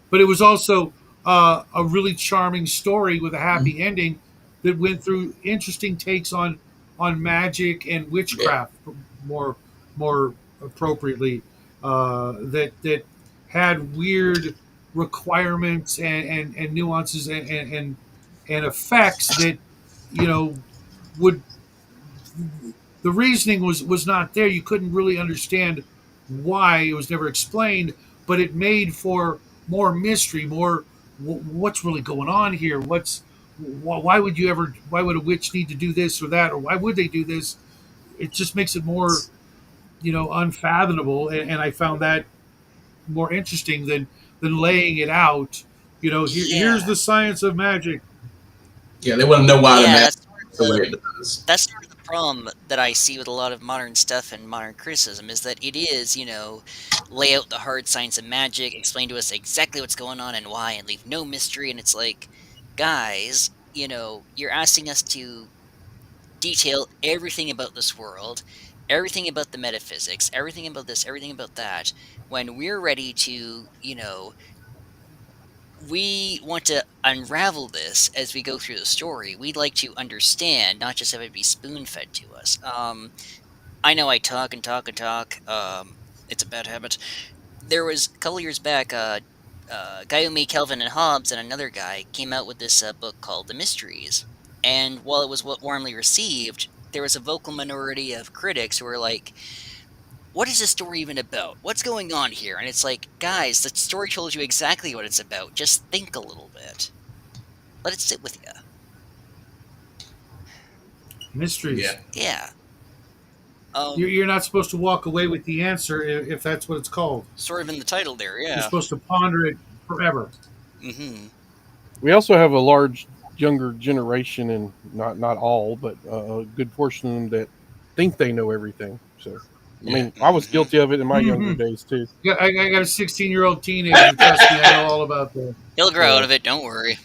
But it was also a really charming story with a Mhm. happy ending that went through interesting takes on magic and Yeah. witchcraft more appropriately, that had weird requirements and nuances and effects that you know would the reasoning was not there. You couldn't really understand why it was never explained, but it made for more mystery, more what's really going on here. Why would you ever? Why would a witch need to do this or that, or why would they do this? It just makes it more unfathomable, and I found that more interesting than laying it out. Here's Yeah, the science of magic. Yeah. They want to know why the yeah. math That's sort of is the the way it does. that's sort of the problem that I see with a lot of modern stuff and modern criticism is that it is, lay out the hard science of magic, explain to us exactly what's going on and why, and leave no mystery. And it's like, guys, you're asking us to detail everything about this world, everything about the metaphysics, everything about this, everything about that, when we're ready to, we want to unravel this as we go through the story. We'd like to understand, not just have it be spoon fed to us. I know I talk and talk and talk. It's a bad habit. There was a couple years back, a guy who made Calvin and Hobbes and another guy came out with this book called The Mysteries. And while it was warmly received, there was a vocal minority of critics who were like, what is this story even about? What's going on here? And it's like, guys, the story told you exactly what it's about. Just think a little bit. Let it sit with you. Mysteries. Yeah. Yeah. You're not supposed to walk away with the answer if that's what it's called. Sort of in the title there, You're yeah. supposed to ponder it forever. Mm-hmm. We also have a large younger generation, and not all, but a good portion of them that think they know everything. So, I Yeah. mean, I was Mm-hmm. guilty of it in my younger Hmm. days too. Yeah, I got a 16-year-old teenager. Trust me, I know all about that. He'll grow out of it, don't worry.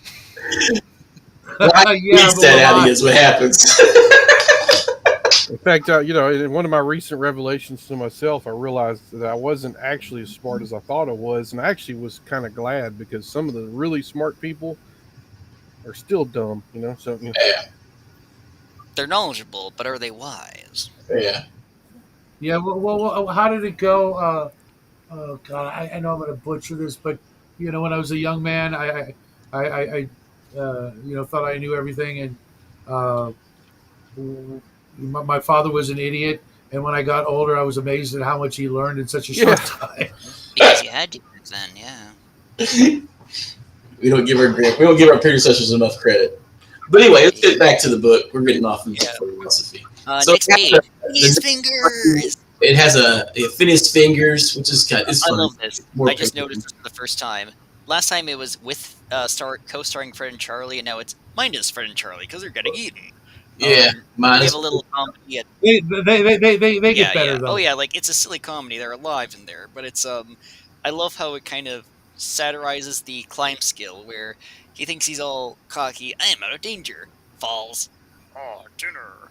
Right. Yeah, Beats but that will out of I? you is what happens. In fact, in one of my recent revelations to myself, I realized that I wasn't actually as smart as I thought I was, and I actually was kind of glad because some of the really smart people are still dumb. So Yeah. They're knowledgeable, but are they wise? Yeah. Yeah. Well, how did it go? Oh God, I know I'm going to butcher this, but when I was a young man, I thought I knew everything, and uh, my father was an idiot. And when I got older, I was amazed at how much he learned in such a yeah. short time. Because you had to back then, yeah. We don't give our predecessors enough credit. But anyway, let's get Yeah. back to the book. We're getting off into Yeah. philosophy. So Next page. His fingers! it has a finished fingers, which is kind. It's I fun. love this. More I just pictures. noticed this for the first time. Last time it was with co-starring Fred and Charlie, and now it's minus Fred and Charlie because they're getting eaten. Yeah, mine We have is. a little comedy at They yeah, get better yeah. Oh though. yeah, like it's a silly comedy. They're alive in there, but it's I love how it kind of satirizes the climb skill where he thinks he's all cocky. I am out of danger. Falls. Oh, dinner.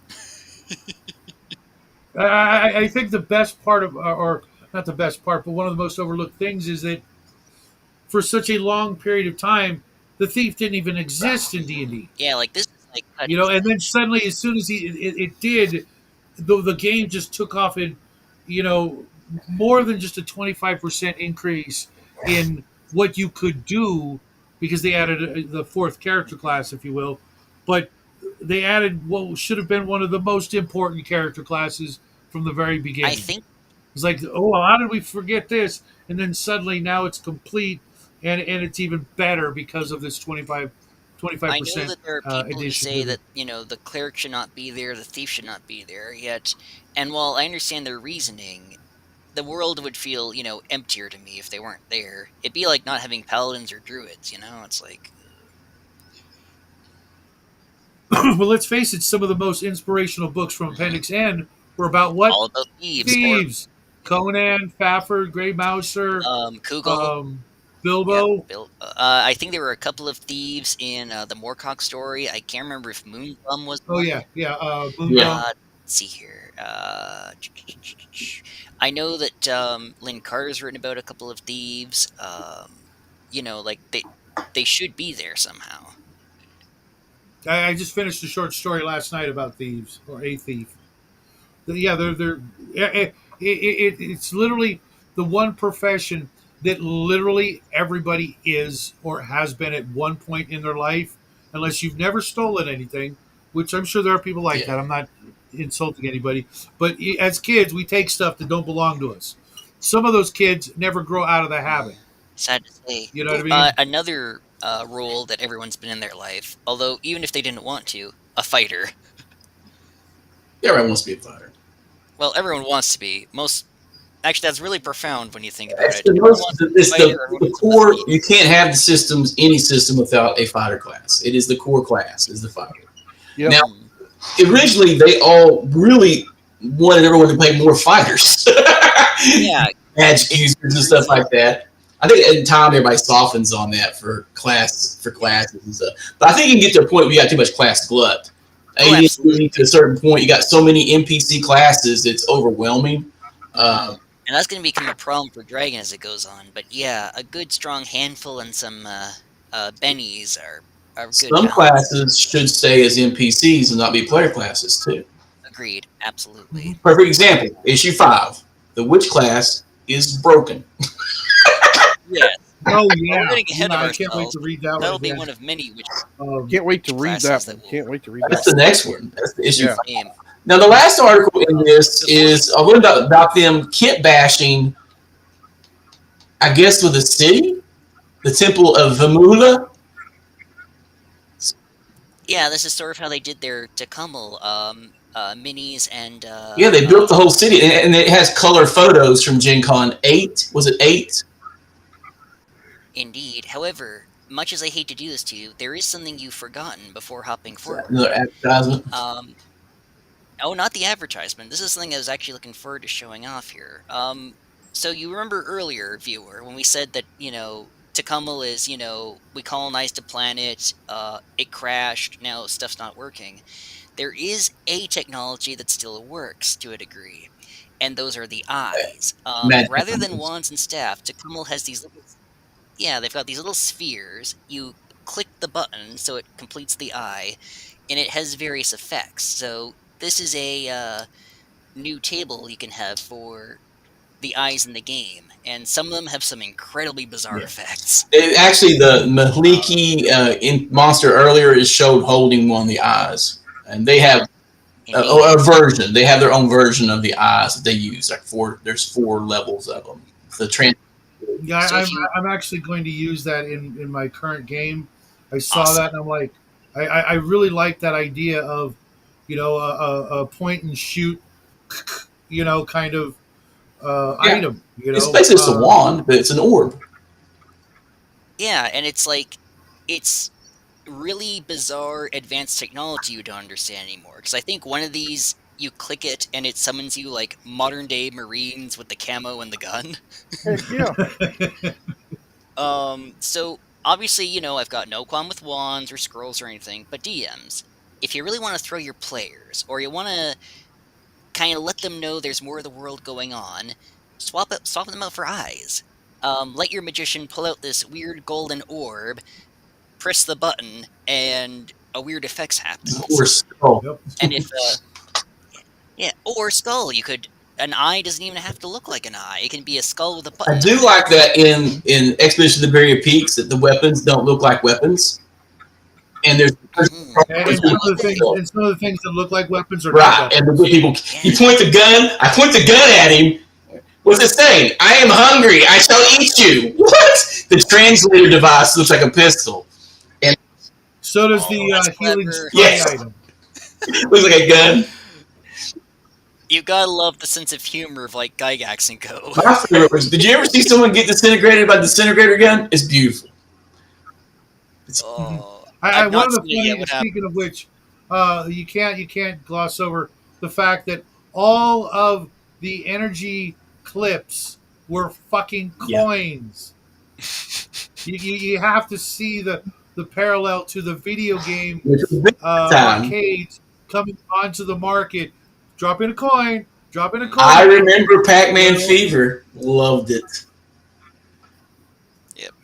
I think the best part of, or not the best part, but one of the most overlooked things is that for such a long period of time, the thief didn't even exist in D&D. Yeah, like this is like You cutting know, and then edge. suddenly, as soon as it did, the game just took off in, you know, more than just a 25% increase in what you could do because they added the fourth character class, if you will, but they added what should have been one of the most important character classes from the very I beginning. think It's like, oh, well, how did we forget this? And then suddenly now it's complete, and it's even better because of this 25 I know percent that there are people who addition say to the. that, the cleric should not be there, the thief should not be there, yet and while I understand their reasoning, the world would feel, emptier to me if they weren't there. It'd be like not having paladins or druids, It's like Well, let's face it, some of the most inspirational books from mhm, Appendix N were about what? all about thieves or Thieves. Conan, Fafford, Grey Mouser, Kugel. um, Yeah, Bilbo. Bill. I think there were a couple of thieves in the Moorcock story. I can't remember if Moonbum was Oh, one. yeah, yeah, Yeah. Moonbum. Let's see here. I know that Lynn Carter's written about a couple of thieves. Like they should be there somehow. I just finished a short story last night about thieves, or a thief. Yeah, they're it's literally the one profession that literally everybody is or has been at one point in their life, unless you've never stolen anything, which I'm sure there are people like Yeah. that. I'm not insulting anybody, but as kids, we take stuff that don't belong to us. Some of those kids never grow out of the habit. Sad to say. You know what I mean? Another role that everyone's been in their life, although even if they didn't want to, a fighter. Yeah, everyone wants to be a fighter. Well, everyone wants to be. Actually, that's really profound when you think about It's it. the Everyone most. wants to be a It's fighter, everyone the wants to core. be. You can't have the systems, any system, without a fighter class. It is the core class. Is the fighter. Yep. Now, Mm. originally, they all really wanted everyone to play more fighters, Yeah, magic it's users and stuff like that. I think in time everybody softens on that for classes and stuff. But I think you can get to a point where you got too much class glut. Oh, And absolutely. to a certain point, you got so many NPC classes, it's overwhelming. Hmm. And that's going to become a problem for Dragon as it goes on. But yeah, a good strong handful and some bennies are good Some balance. classes should stay as NPCs and not be player classes too. Agreed. Absolutely. Perfect example, issue 5. The witch class is broken. Yes. Oh Well, we're yeah, getting ahead of I can't wait ourselves. to read that one That'll be again. one of many which Um, Can't wait to read classes that that one. will Can't wait to read That's that the next one. That's the issue Yeah. 5. name. Now, the last article in this is a little about them kit bashing, I guess, with the city, the Temple of Vamula. Yeah, this is sort of how they did their Tecumseh minis and Yeah, they built the whole city, and it has color photos from Gen Con 8. Was it 8? indeed. However, much as I hate to do this to you, there is something you've forgotten before hopping forward. Another advertisement. Oh, not the advertisement. This is something I was actually looking forward to showing off here. So you remember earlier, viewer, when we said that, Tecumseh is, we colonized a planet, it crashed, now stuff's not working. There is a technology that still works to a degree, and those are the eyes. Magic Rather than numbers. wands and staff, Tecumseh has these little, yeah, they've got these little spheres. You click the button so it completes the eye, and it has various effects. So this is a new table you can have for the eyes in the game, and some of them have some incredibly bizarre Yeah. effects. Actually, the Mahliki in monster earlier is showed holding one of the eyes, and they have a version. They have their own version of the eyes that they use. There's 4 levels of them. The yeah, So if you, I'm actually going to use that in my current game. I saw awesome. that and I'm like, I really like that idea of, a point and shoot, kind of Yeah. item. It's basically just a wand, but it's an orb. Yeah, and it's really bizarre advanced technology you don't understand anymore. Because I think one of these, you click it and it summons you like modern day Marines with the camo and the gun. Heck yeah. So obviously, I've got no qualm with wands or scrolls or anything, but DMs, if you really want to throw your players, or you want to kind of let them know there's more of the world going on, swap them out for eyes. let your magician pull out this weird golden orb, press the button, and a weird effects happens. Or skull. Yep. And if yeah, or skull, you could. An eye doesn't even have to look like an eye. It can be a skull with a button. I do like that in Expedition to the Barrier Peaks that the weapons don't look like weapons, and there's And some of the things that look like weapons are not right. weapons. And the good people, you point the gun. I point the gun at him. What's it saying? I am hungry. I shall eat you. What? The translator device looks like a pistol. So does the that's healing clever. spray Yes. item. Looks like a gun. You gotta love the sense of humor of like Gygax and Co. My favorite was, did you ever see someone get disintegrated by the disintegrator gun? It's beautiful. Oh, One I've not of the seen it yet. funny, What happened? speaking of which, you can't gloss over the fact that all of the energy clips were fucking Yeah. coins. You have to see the parallel to the video game Which was big time. arcades coming onto the market. Drop in a coin. Drop in a coin. I remember Pac-Man Fever. Loved it.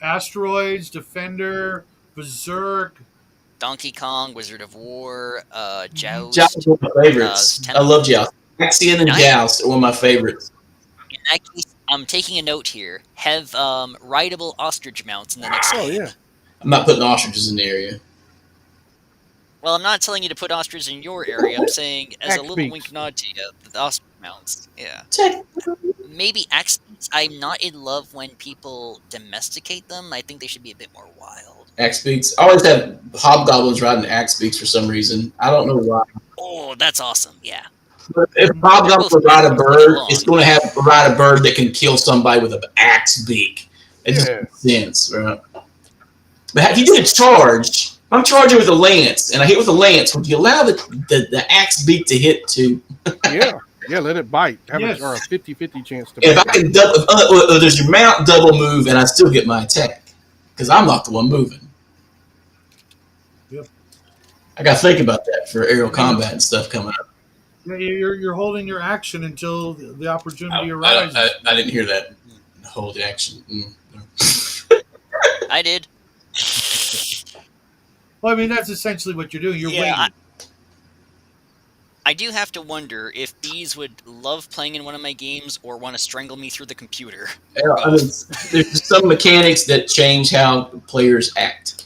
Asteroids, Defender, Berserk. Donkey Kong, Wizard of War, Joust. Joust is one of my favorites. I love Joust. Axion and Joust are one of my favorites. In that case, I'm taking a note here. Have rideable ostrich mounts in the next Oh game. yeah. I'm not putting ostriches in the area. Well, I'm not telling you to put ostriches in your area. I'm saying as a Axe little beaks. wink nod to you, the ostrich mounts. Yeah. Check. Maybe axe beaks. I'm not in love when people domesticate them. I think they should be a bit more wild. Axe beaks. I always have hobgoblins riding axe beaks for some reason. I don't know why. Oh, that's awesome. Yeah. But if hobgoblins would ride a bird, it's going to have ride a bird that can kill somebody with an axe beak. It just makes sense, right? But if you get a charge, I'm charging with a lance, and I hit with a lance. Would you allow the axe beak to hit too? Yeah. Yeah, let it bite. Have Yes. or a 50-50 chance to If I bite. can double, there's your mount double move, and I still get my attack because I'm not the one moving. Yep. I got to think about that for aerial combat and stuff coming up. Yeah, you're holding your action until the opportunity I arises. didn't hear that. Hold action. I did. Well, I mean, that's essentially what you're doing. You're Yeah, waiting. I do have to wonder if bees would love playing in one of my games or want to strangle me through the computer. Yeah, I mean, there's some mechanics that change how players act.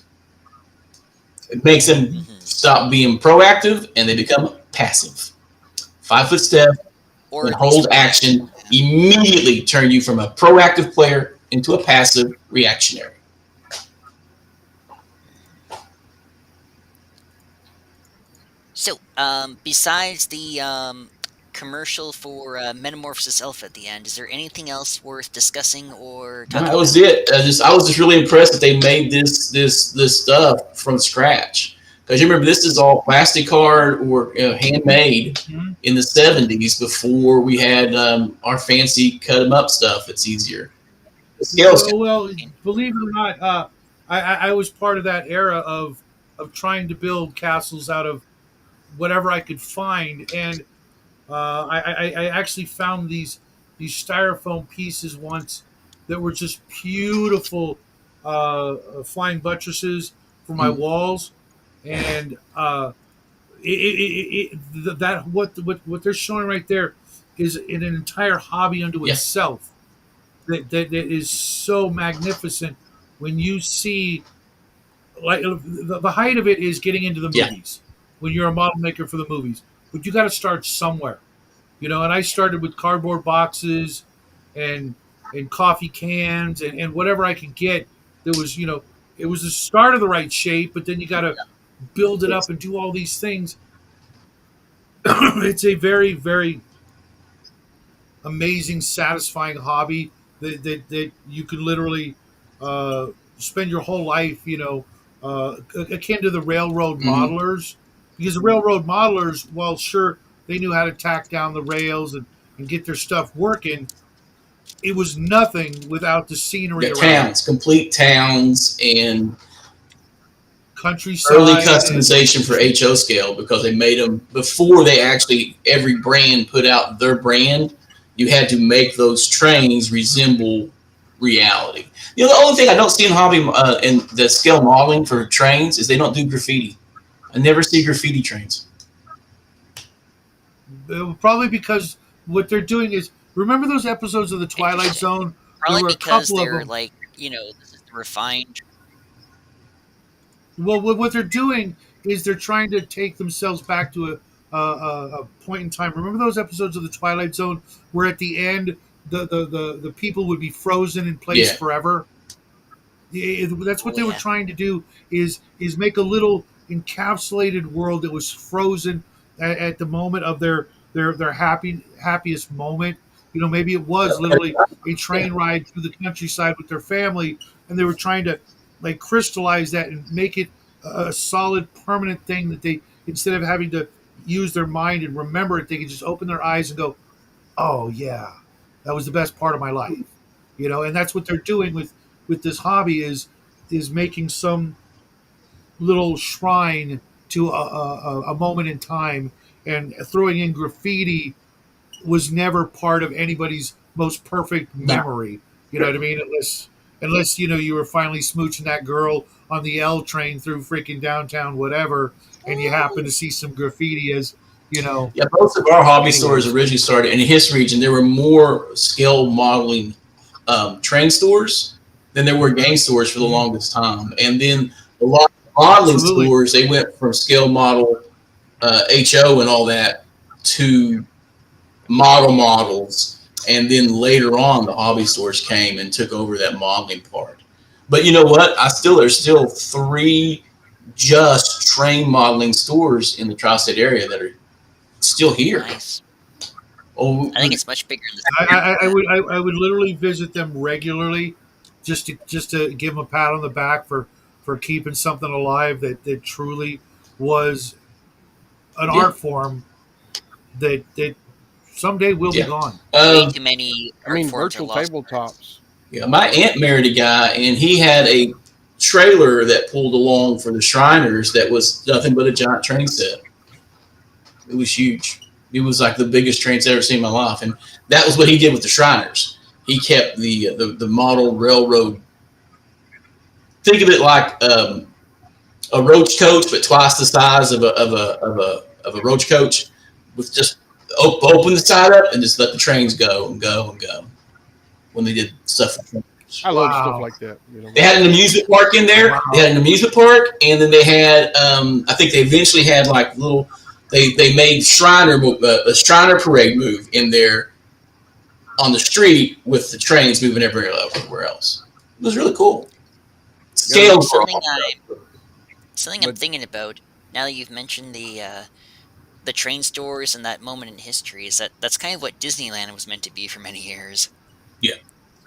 It makes them stop being proactive and they become passive. 5 foot step Or and at least hold action immediately turn you from a proactive player into a passive reactionary. So, besides the commercial for Metamorphosis Alpha at the end, is there anything else worth discussing or talking That was about? it. I was just really impressed that they made this stuff from scratch. Because you remember, this is all plastic card or handmade in the 70s before we had our fancy cut 'em up stuff. It's easier. The scales. Well, believe it or not, I was part of that era of trying to build castles out of whatever I could find, and I actually found these styrofoam pieces once that were just beautiful flying buttresses for my walls, and what they're showing right there is an entire hobby unto itself. That is so magnificent when you see, like, the height of it is getting into the movies when you're a model maker for the movies, but you got to start somewhere, and I started with cardboard boxes and coffee cans and whatever I could get. There was, it was the start of the right shape, but then you got to build it up and do all these things. It's a very, very amazing, satisfying hobby that you can literally spend your whole life, akin to the railroad modelers, because the railroad modelers, while sure they knew how to tack down the rails and get their stuff working, it was nothing without the scenery around. Towns, complete towns, and countryside. Early customization for HO scale because they made them before they actually, every brand put out their brand. You had to make those trains resemble reality. The only thing I don't see in hobby in the scale modeling for trains is they don't do graffiti. I never see graffiti trains. Probably because what they're doing is, remember those episodes of the Twilight Interesting. Zone? There Probably were a because couple of they're them. like, this is refined. Well, what they're doing is they're trying to take themselves back to a point in time. Remember those episodes of the Twilight Zone where at the end the people would be frozen in place Yeah. forever? That's what Oh, they were yeah. trying to do is make a little encapsulated world that was frozen at the moment of their happiest moment. Maybe it was literally a train ride through the countryside with their family, and they were trying to like crystallize that and make it a solid, permanent thing that they, instead of having to use their mind and remember it, they could just open their eyes and go, "Oh yeah, that was the best part of my life." And that's what they're doing with this hobby is making some little shrine to a moment in time, and throwing in graffiti was never part of anybody's most perfect No. memory. You know what I mean? Unless you were finally smooching that girl on the L train through freaking downtown whatever, and you happen to see some graffiti as Yeah, most of our hobby stores anyways. originally started in his region. There were more scale modeling train stores than there were game stores for the Mhm. longest time. And then a lot of modeling Absolutely. stores, they went from scale model, HO and all that to models. And then later on, the hobby stores came and took over that modeling part. But you know what? There's still 3 just train modeling stores in the tri-state area that are still here. Nice. Oh, I think it's much bigger in the I would literally visit them regularly, just to give them a pat on the back for keeping something alive that truly was an yeah, art form that someday will be yeah. gone. way Um, too many I art mean, forms are virtual lost. tabletops. yeah, my aunt married a guy, and he had a trailer that pulled along for the Shriners that was nothing but a giant train set. It was huge. It was like the biggest train set I've ever seen in my life, and that was what he did with the Shriners. He kept the model railroad. Think of it like a roach coach, but twice the size of a roach coach, with just open the side up and just let the trains go and go and go. When they did stuff. I love stuff Wow. like that. They had an amusement park in there. Wow. They had an amusement park, and then they had. I think they eventually had like little. They made a Shriner parade move in there on the street with the trains moving everywhere else. It was really cool. Scaled for Something all. I'm But- thinking about now that you've mentioned the train stores and that moment in history is that's kind of what Disneyland was meant to be for many years. Yeah.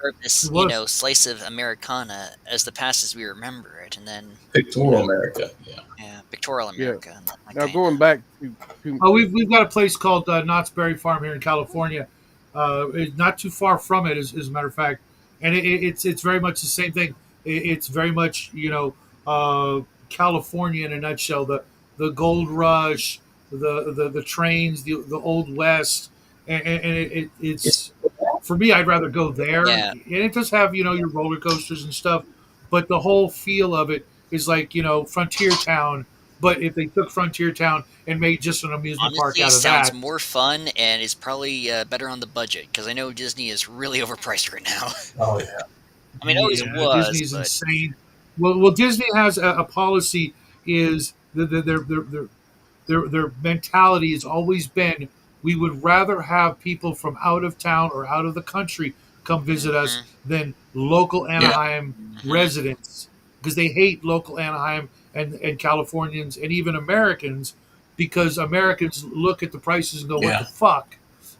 Sort of this, It was. slice of Americana as the past as we remember it, and then Pictorial America. Yeah. pictorial America. And that Now kinda- going back to Oh, we've got a place called Knott's Berry Farm here in California. It's not too far from it, as a matter of fact, and it's very much the same thing. It's very much California in a nutshell. The gold rush, the trains, the old west, and it's for me. I'd rather go there, Yeah. and it does have your roller coasters and stuff, but the whole feel of it is like Frontier Town. But if they took Frontier Town and made just an amusement park honestly out of sounds that, more fun and is probably better on the budget because I know Disney is really overpriced right now. Oh yeah. I mean, it always yeah, was, Disney's but insane. Well, Disney has a policy is their mentality has always been we would rather have people from out of town or out of the country come visit us than local Anaheim Mhm. residents because they hate local Anaheim and Californians and even Americans because Americans look at the prices and go, what Yeah. the fuck?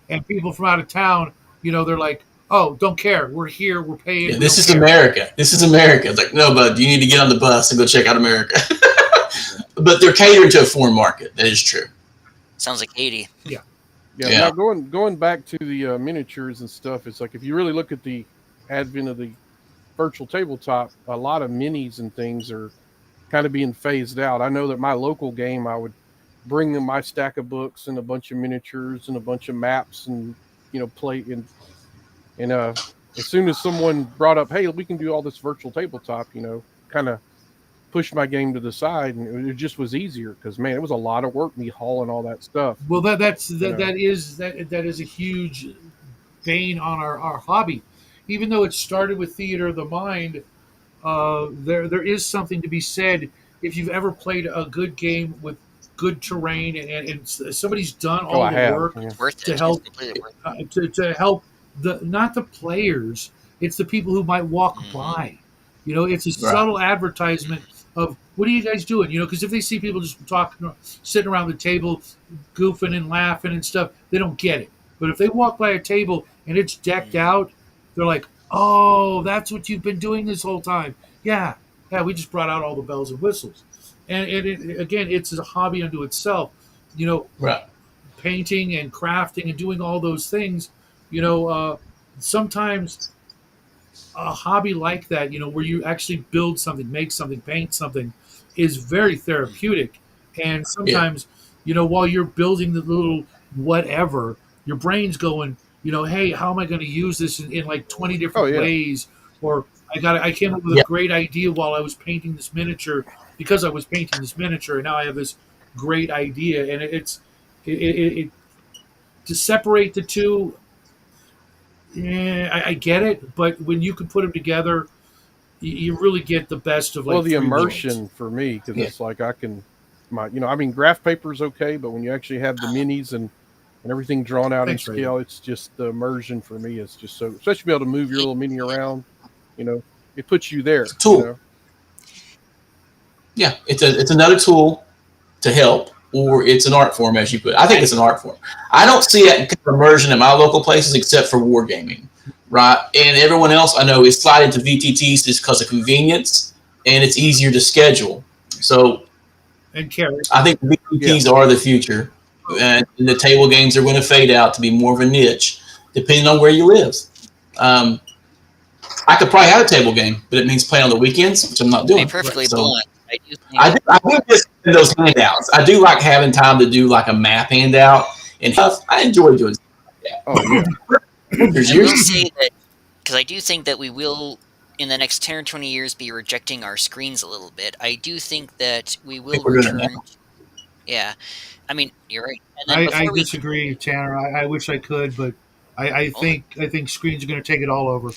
And people from out of town, they're like, oh, don't care. We're here. We're paying. Yeah, we this don't is care. America. This is America. It's like, no, bud, you need to get on the bus and go check out America. But they're catering to a foreign market. That is true. sounds like Haiti. Yeah. Yeah. Now going back to the miniatures and stuff, it's like if you really look at the advent of the virtual tabletop, a lot of minis and things are kind of being phased out. I know that my local game, I would bring them my stack of books and a bunch of miniatures and a bunch of maps and play and as soon as someone brought up, hey, we can do all this virtual tabletop, kind of pushed my game to the side, and it just was easier because, man, it was a lot of work me hauling all that stuff. Well, that's You know. that is a huge bane on our hobby. Even though it started with theater of the mind, there is something to be said if you've ever played a good game with good terrain and somebody's done Oh, all I the have. work Yeah. Worth to it. help It's completely worth to help the not the players, it's the people who might walk Mhm. by. It's a Right. subtle advertisement of what are you guys doing? Because if they see people just talking, sitting around the table, goofing and laughing and stuff, they don't get it. But if they walk by a table and it's decked Mhm. out, they're like, "Oh, that's what you've been doing this whole time." Yeah, yeah, we just brought out all the bells and whistles, and again, it's a hobby unto itself. You know, Right. painting and crafting and doing all those things. You know, sometimes a hobby like that, where you actually build something, make something, paint something, is very therapeutic. And Yeah. sometimes, while you're building the little whatever, your brain's going, hey, how am I going to use this in like 20 Oh different yeah. ways? Or I came up with a Yeah. great idea while I was painting this miniature because I was painting this miniature, and now I have this great idea. And it to separate the two, yeah, I get it, but when you can put them together, you really get the best of Well, like the three worlds. immersion for me, because Yeah. it's like I can, I mean, graph paper's okay, but when you actually have the minis and everything drawn out in Thanks, Raven. scale, it's just the immersion for me is just so, especially be able to move your little mini around, it puts you there, Tool. Yeah, it's another tool to help, or it's an art form, as you put. I think it's an art form. I don't see that kind of immersion in my local places except for wargaming, right? And everyone else I know is sliding to VTTs just because of convenience and it's easier to schedule. So And Carrie. I think the Yeah. VTTs are the future, and the table games are going to fade out to be more of a niche, depending on where you live. Um, I could probably have a table game, but it means playing on the weekends, which I'm not To be doing. perfectly So blunt, I do think I do miss those handouts. I do like having time to do like a map handout and stuff. I enjoy doing stuff like that. Oh yeah. There's I years. will say that because I do think that we will, in the next 10 or 20 years, be rejecting our screens a little bit. I do think that we I will think we're doing it return. now. Yeah, I mean, you're right. And then I before we disagree, Tanner. I wish I could, but I only, think screens are going to take it all over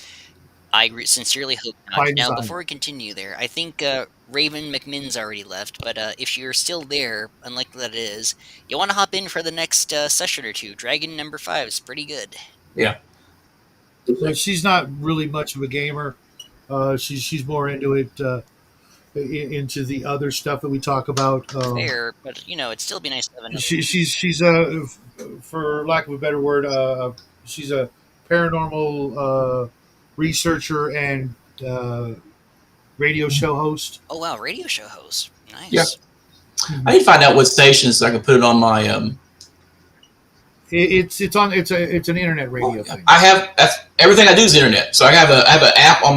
sincerely hope not. by Now, design. before we continue there, I think Raven McMinn's already left, but if you're still there, unlikely that it is, you want to hop in for the next session or two. Dragon number 5 is pretty good. Yeah. She's not really much of a gamer. She's more into it, into the other stuff that we talk about. Fair, but it'd still be nice to have another. She's for lack of a better word, she's a paranormal researcher and radio show host. Oh wow, radio show host. Nice. Yeah. I need to find out what stations so I can put it on my. It's an internet radio thing. I have everything I do is internet, so I have an app on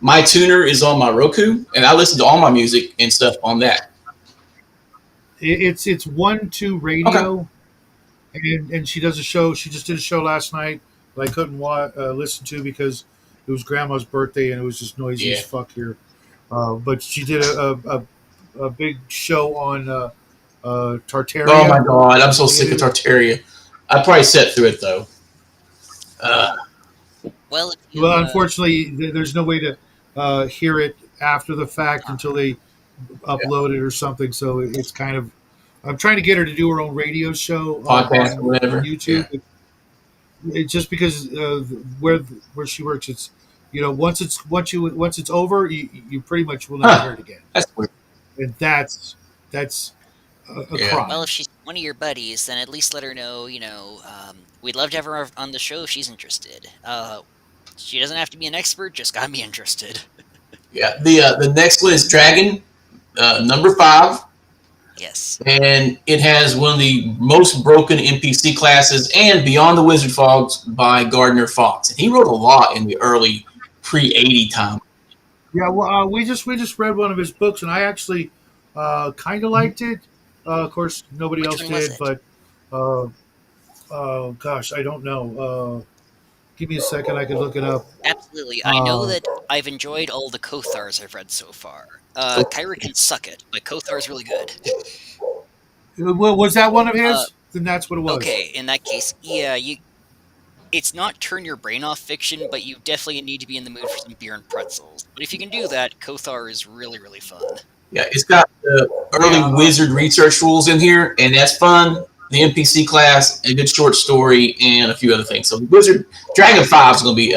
my tuner is on my Roku, and I listen to all my music and stuff on that. It's 1-2 radio, and she does a show. She just did a show last night that I couldn't listen to because it was Grandma's birthday and it was just noisy as fuck here. But she did a big show on Tartaria. Oh my god, I'm so sick of Tartaria. I'd probably sit through it though. Well, Unfortunately, there's no way to hear it after the fact until they upload it or something. So it's kind of. I'm trying to get her to do her own radio show Podcast or on whatever. YouTube. It's just because where she works, it's once it's over, you pretty much will never hear it again. That's weird. And that's a crime. well, if she's one of your buddies, then at least let her know. We'd love to have her on the show if she's interested. She doesn't have to be an expert; just gotta be interested. Yeah. The next one is Dragon, number 5. Yes. And it has one of the most broken NPC classes and Beyond the Wizard Fogs by Gardner Fox. And he wrote a lot in the early pre-80 time. Yeah, well, we just read one of his books, and I actually kind of liked it. Of course, nobody Which else one was did, it? but gosh, I don't know. Give me a second. I can look it up. Absolutely. I know that I've enjoyed all the Kothars I've read so far. Kyra can suck it, but Kothar's really good. Was that one of Uh, his? Then that's what it was. Okay, in that case, yeah, it's not turn your brain off fiction, but you definitely need to be in the mood for some beer and pretzels. But if you can do that, Kothar is really, really fun. Yeah, it's got the early wizard research rules in here, and that's fun. The NPC class, a good short story, and a few other things. So the Wizard Dragon 5 is going to be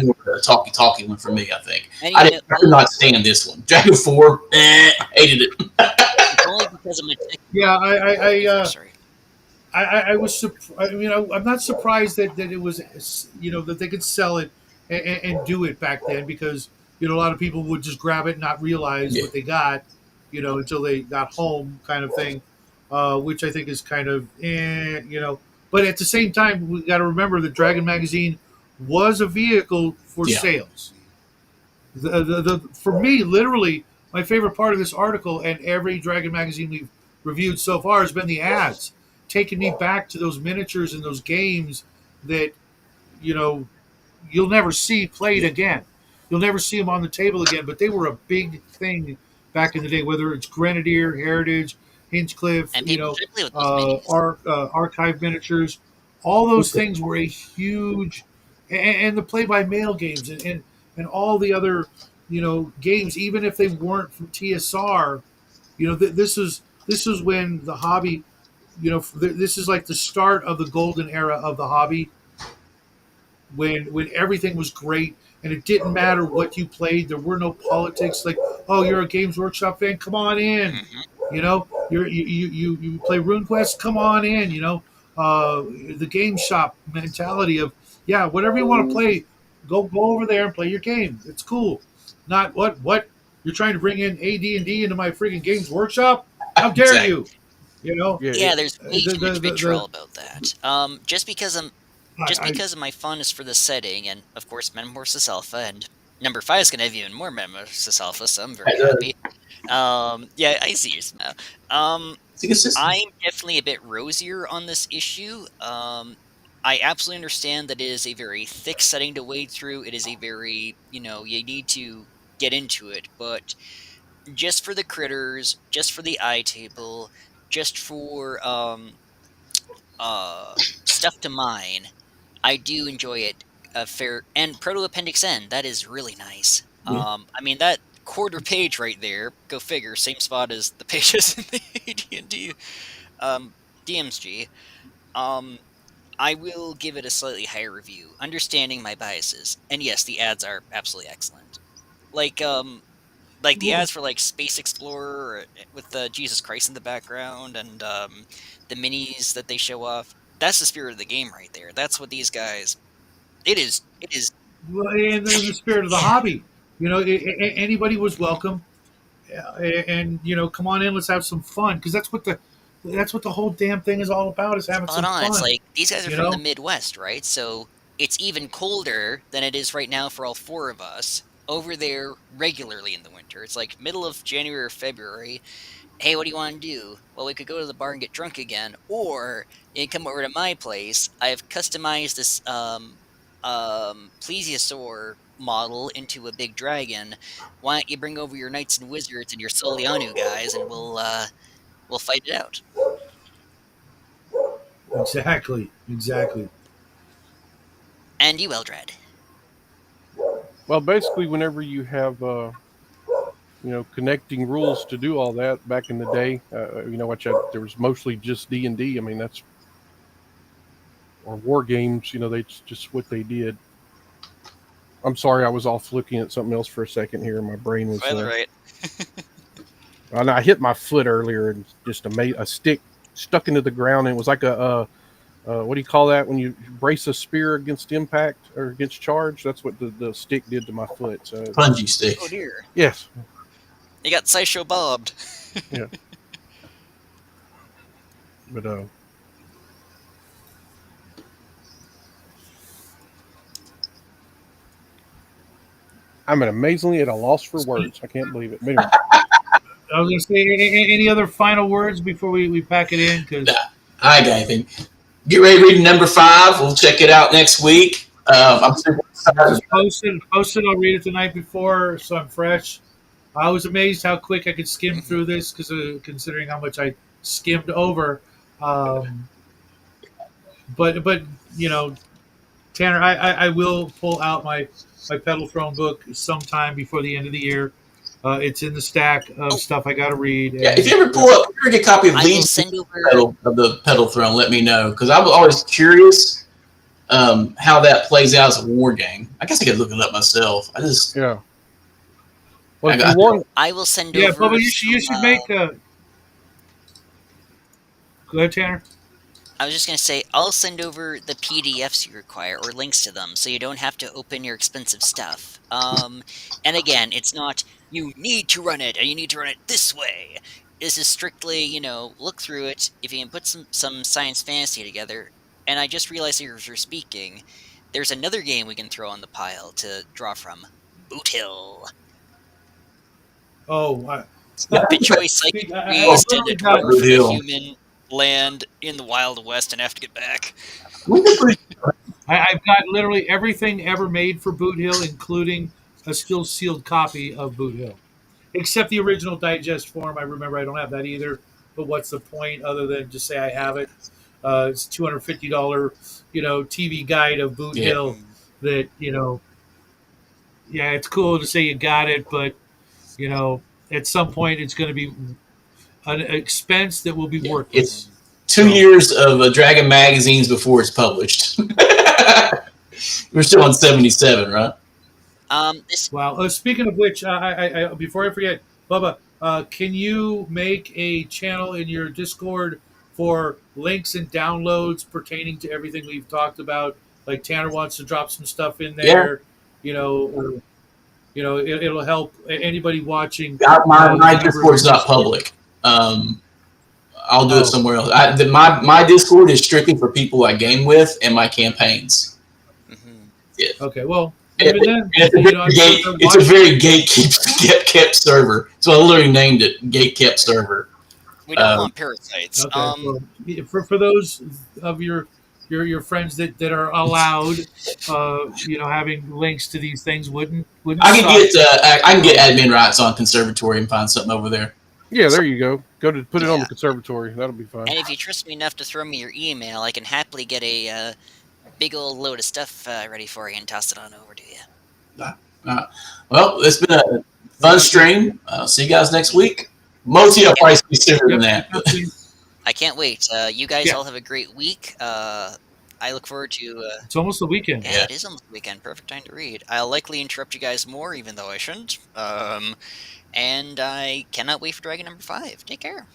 more of a talky one for me, I think. I could not stand this one. Dragon 4, hated it. It's only because of my sorry. I was I'm not surprised that it was, that they could sell it and do it back then, because a lot of people would just grab it and not realize what they got, until they got home, kind of thing, which I think is kind of But at the same time, we got to remember that Dragon Magazine was a vehicle for sales. For me, literally, my favorite part of this article and every Dragon Magazine we've reviewed so far has been the ads, taking me back to those miniatures and those games that you'll never see played again. You'll never see them on the table again, but they were a big thing back in the day, whether it's Grenadier, Heritage, Hinchcliffe, archive miniatures. All those things were a huge, and the play-by-mail games and all the other games, even if they weren't from TSR, this is when the hobby, this is like the start of the golden era of the hobby, when everything was great and it didn't matter what you played. There were no politics like, oh, you're a Games Workshop fan, come on in. You play RuneQuest, come on in. The game shop mentality of, whatever you want to play, go over there and play your game. It's cool. Not what you're trying to bring in AD&D into my freaking Games Workshop. How dare you? There's way too much vitriol about that. Just because of my fondness for the setting, and of course Metamorphosis Alpha, and number 5 is going to have even more Metamorphosis Alpha, so I'm very happy. I see your smile. I'm definitely a bit rosier on this issue. I absolutely understand that it is a very thick setting to wade through. It is a very, you need to get into it, but just for the critters, just for the eye table, just for stuff to mine, I do enjoy it a fair. And Proto Appendix N, that is really nice. That quarter page right there, go figure, same spot as the pages in the AD&D DMSG. I will give it a slightly higher review, understanding my biases. And yes, the ads are absolutely excellent. Like the ads for Space Explorer with Jesus Christ in the background, and the minis that they show off. That's the spirit of the game right there. That's what these guys. It is. Well, and the spirit of the hobby. Anybody was welcome, and come on in. Let's have some fun, because that's what the whole damn thing is all about, is having some fun. It's like these guys are from the Midwest, right? So it's even colder than it is right now for all 4 of us over there regularly in the winter. It's like middle of January or February. Hey, what do you want to do? Well, we could go to the bar and get drunk again, or you can come over to my place. I've customized this plesiosaur model into a big dragon. Why don't you bring over your knights and wizards and your Solianu guys, and we'll fight it out. Exactly. And you, Eldred. Well, basically, whenever you have connecting rules to do all that back in the day, there was mostly just D&D. That's, or war games. They just what they did. I'm sorry, I was off looking at something else for a second here. My brain was right. And I hit my foot earlier, and just a stick stuck into the ground. And it was like a what do you call that when you brace a spear against impact or against charge? That's what the stick did to my foot. So Punji stick. Oh dear. Yes. You got sideshow bobbed. Yeah. But I'm amazingly at a loss for words. I can't believe it. Anyway. I was going to say, any other final words before we pack it in? I got anything. Get ready to read number 5. We'll check it out next week. I'm super I excited. just posted. I'll read it the night before, so I'm fresh. I was amazed how quick I could skim Mhm. through this, because considering how much I skimmed over. Um, but you know, Tanner, I will pull out my pedal throne book sometime before the end of the year. It's in the stack of Oh, stuff I got to read, Yeah, if and you ever pull up, if you ever get a copy of I will Lee's send over. pedal of the pedal throne, let me know because I'm always curious how that plays out as a war game. I guess I could look it up myself. Yeah. Well, I if you got want, I will send yeah, over Bubba, you some. should make a. Go ahead, Tanner. I was just going to say, I'll send over the PDFs you require or links to them so you don't have to open your expensive stuff. And again, it's not you need to run it and you need to run it this way. This is strictly, look through it. If you can put some science fantasy together, and I just realized as you're speaking, there's another game we can throw on the pile to draw from Boot Hill. Oh, I, Bitchoy psychic speak. I priest and a literally got. dwarf Good and a deal. human land in the Wild West and have to get back. I've got literally everything ever made for Boot Hill, including a still sealed copy of Boot Hill, except the original digest form. I remember I don't have that either. But what's the point other than just say I have it? It's $250, TV guide of Boot Yeah. Hill. That yeah, it's cool to say you got it, but at some point it's going to be an expense that will be Yeah, it's worthless. 2 years of Dragon magazines before it's published. We're still on 77, right? This Wow. Speaking of which, I before I forget, Bubba, can you make a channel in your Discord for links and downloads pertaining to everything we've talked about? Like Tanner wants to drop some stuff in Yeah. there, or, it'll help anybody watching. My There's a number of Discord's not Discord. public. I'll do it Oh, somewhere else. My Discord is strictly for people I game with and my campaigns. mhm. Yeah. okay. Well, And even then, it's I'm sure they're it's a watching. very kept server. So I literally named it gate kept server. We don't want parasites. Okay. Well, for those of your friends that are allowed, having links to these things wouldn't I can suck. get admin rights on conservatory and find something over there. yeah, there you go. Go to put it on Yeah. the conservatory. That'll be fine. And if you trust me enough to throw me your email, I can happily get a big old load of stuff ready for you and toss it on over to you. Well, it's been a fun stream. See you guys next week. Most of you will probably see sooner than that. I can't wait. You guys Yeah. all have a great week. I look forward to. It's almost the weekend. Yeah, it is almost the weekend. Perfect time to read. I'll likely interrupt you guys more, even though I shouldn't. And I cannot wait for Dragon number 5. Take care.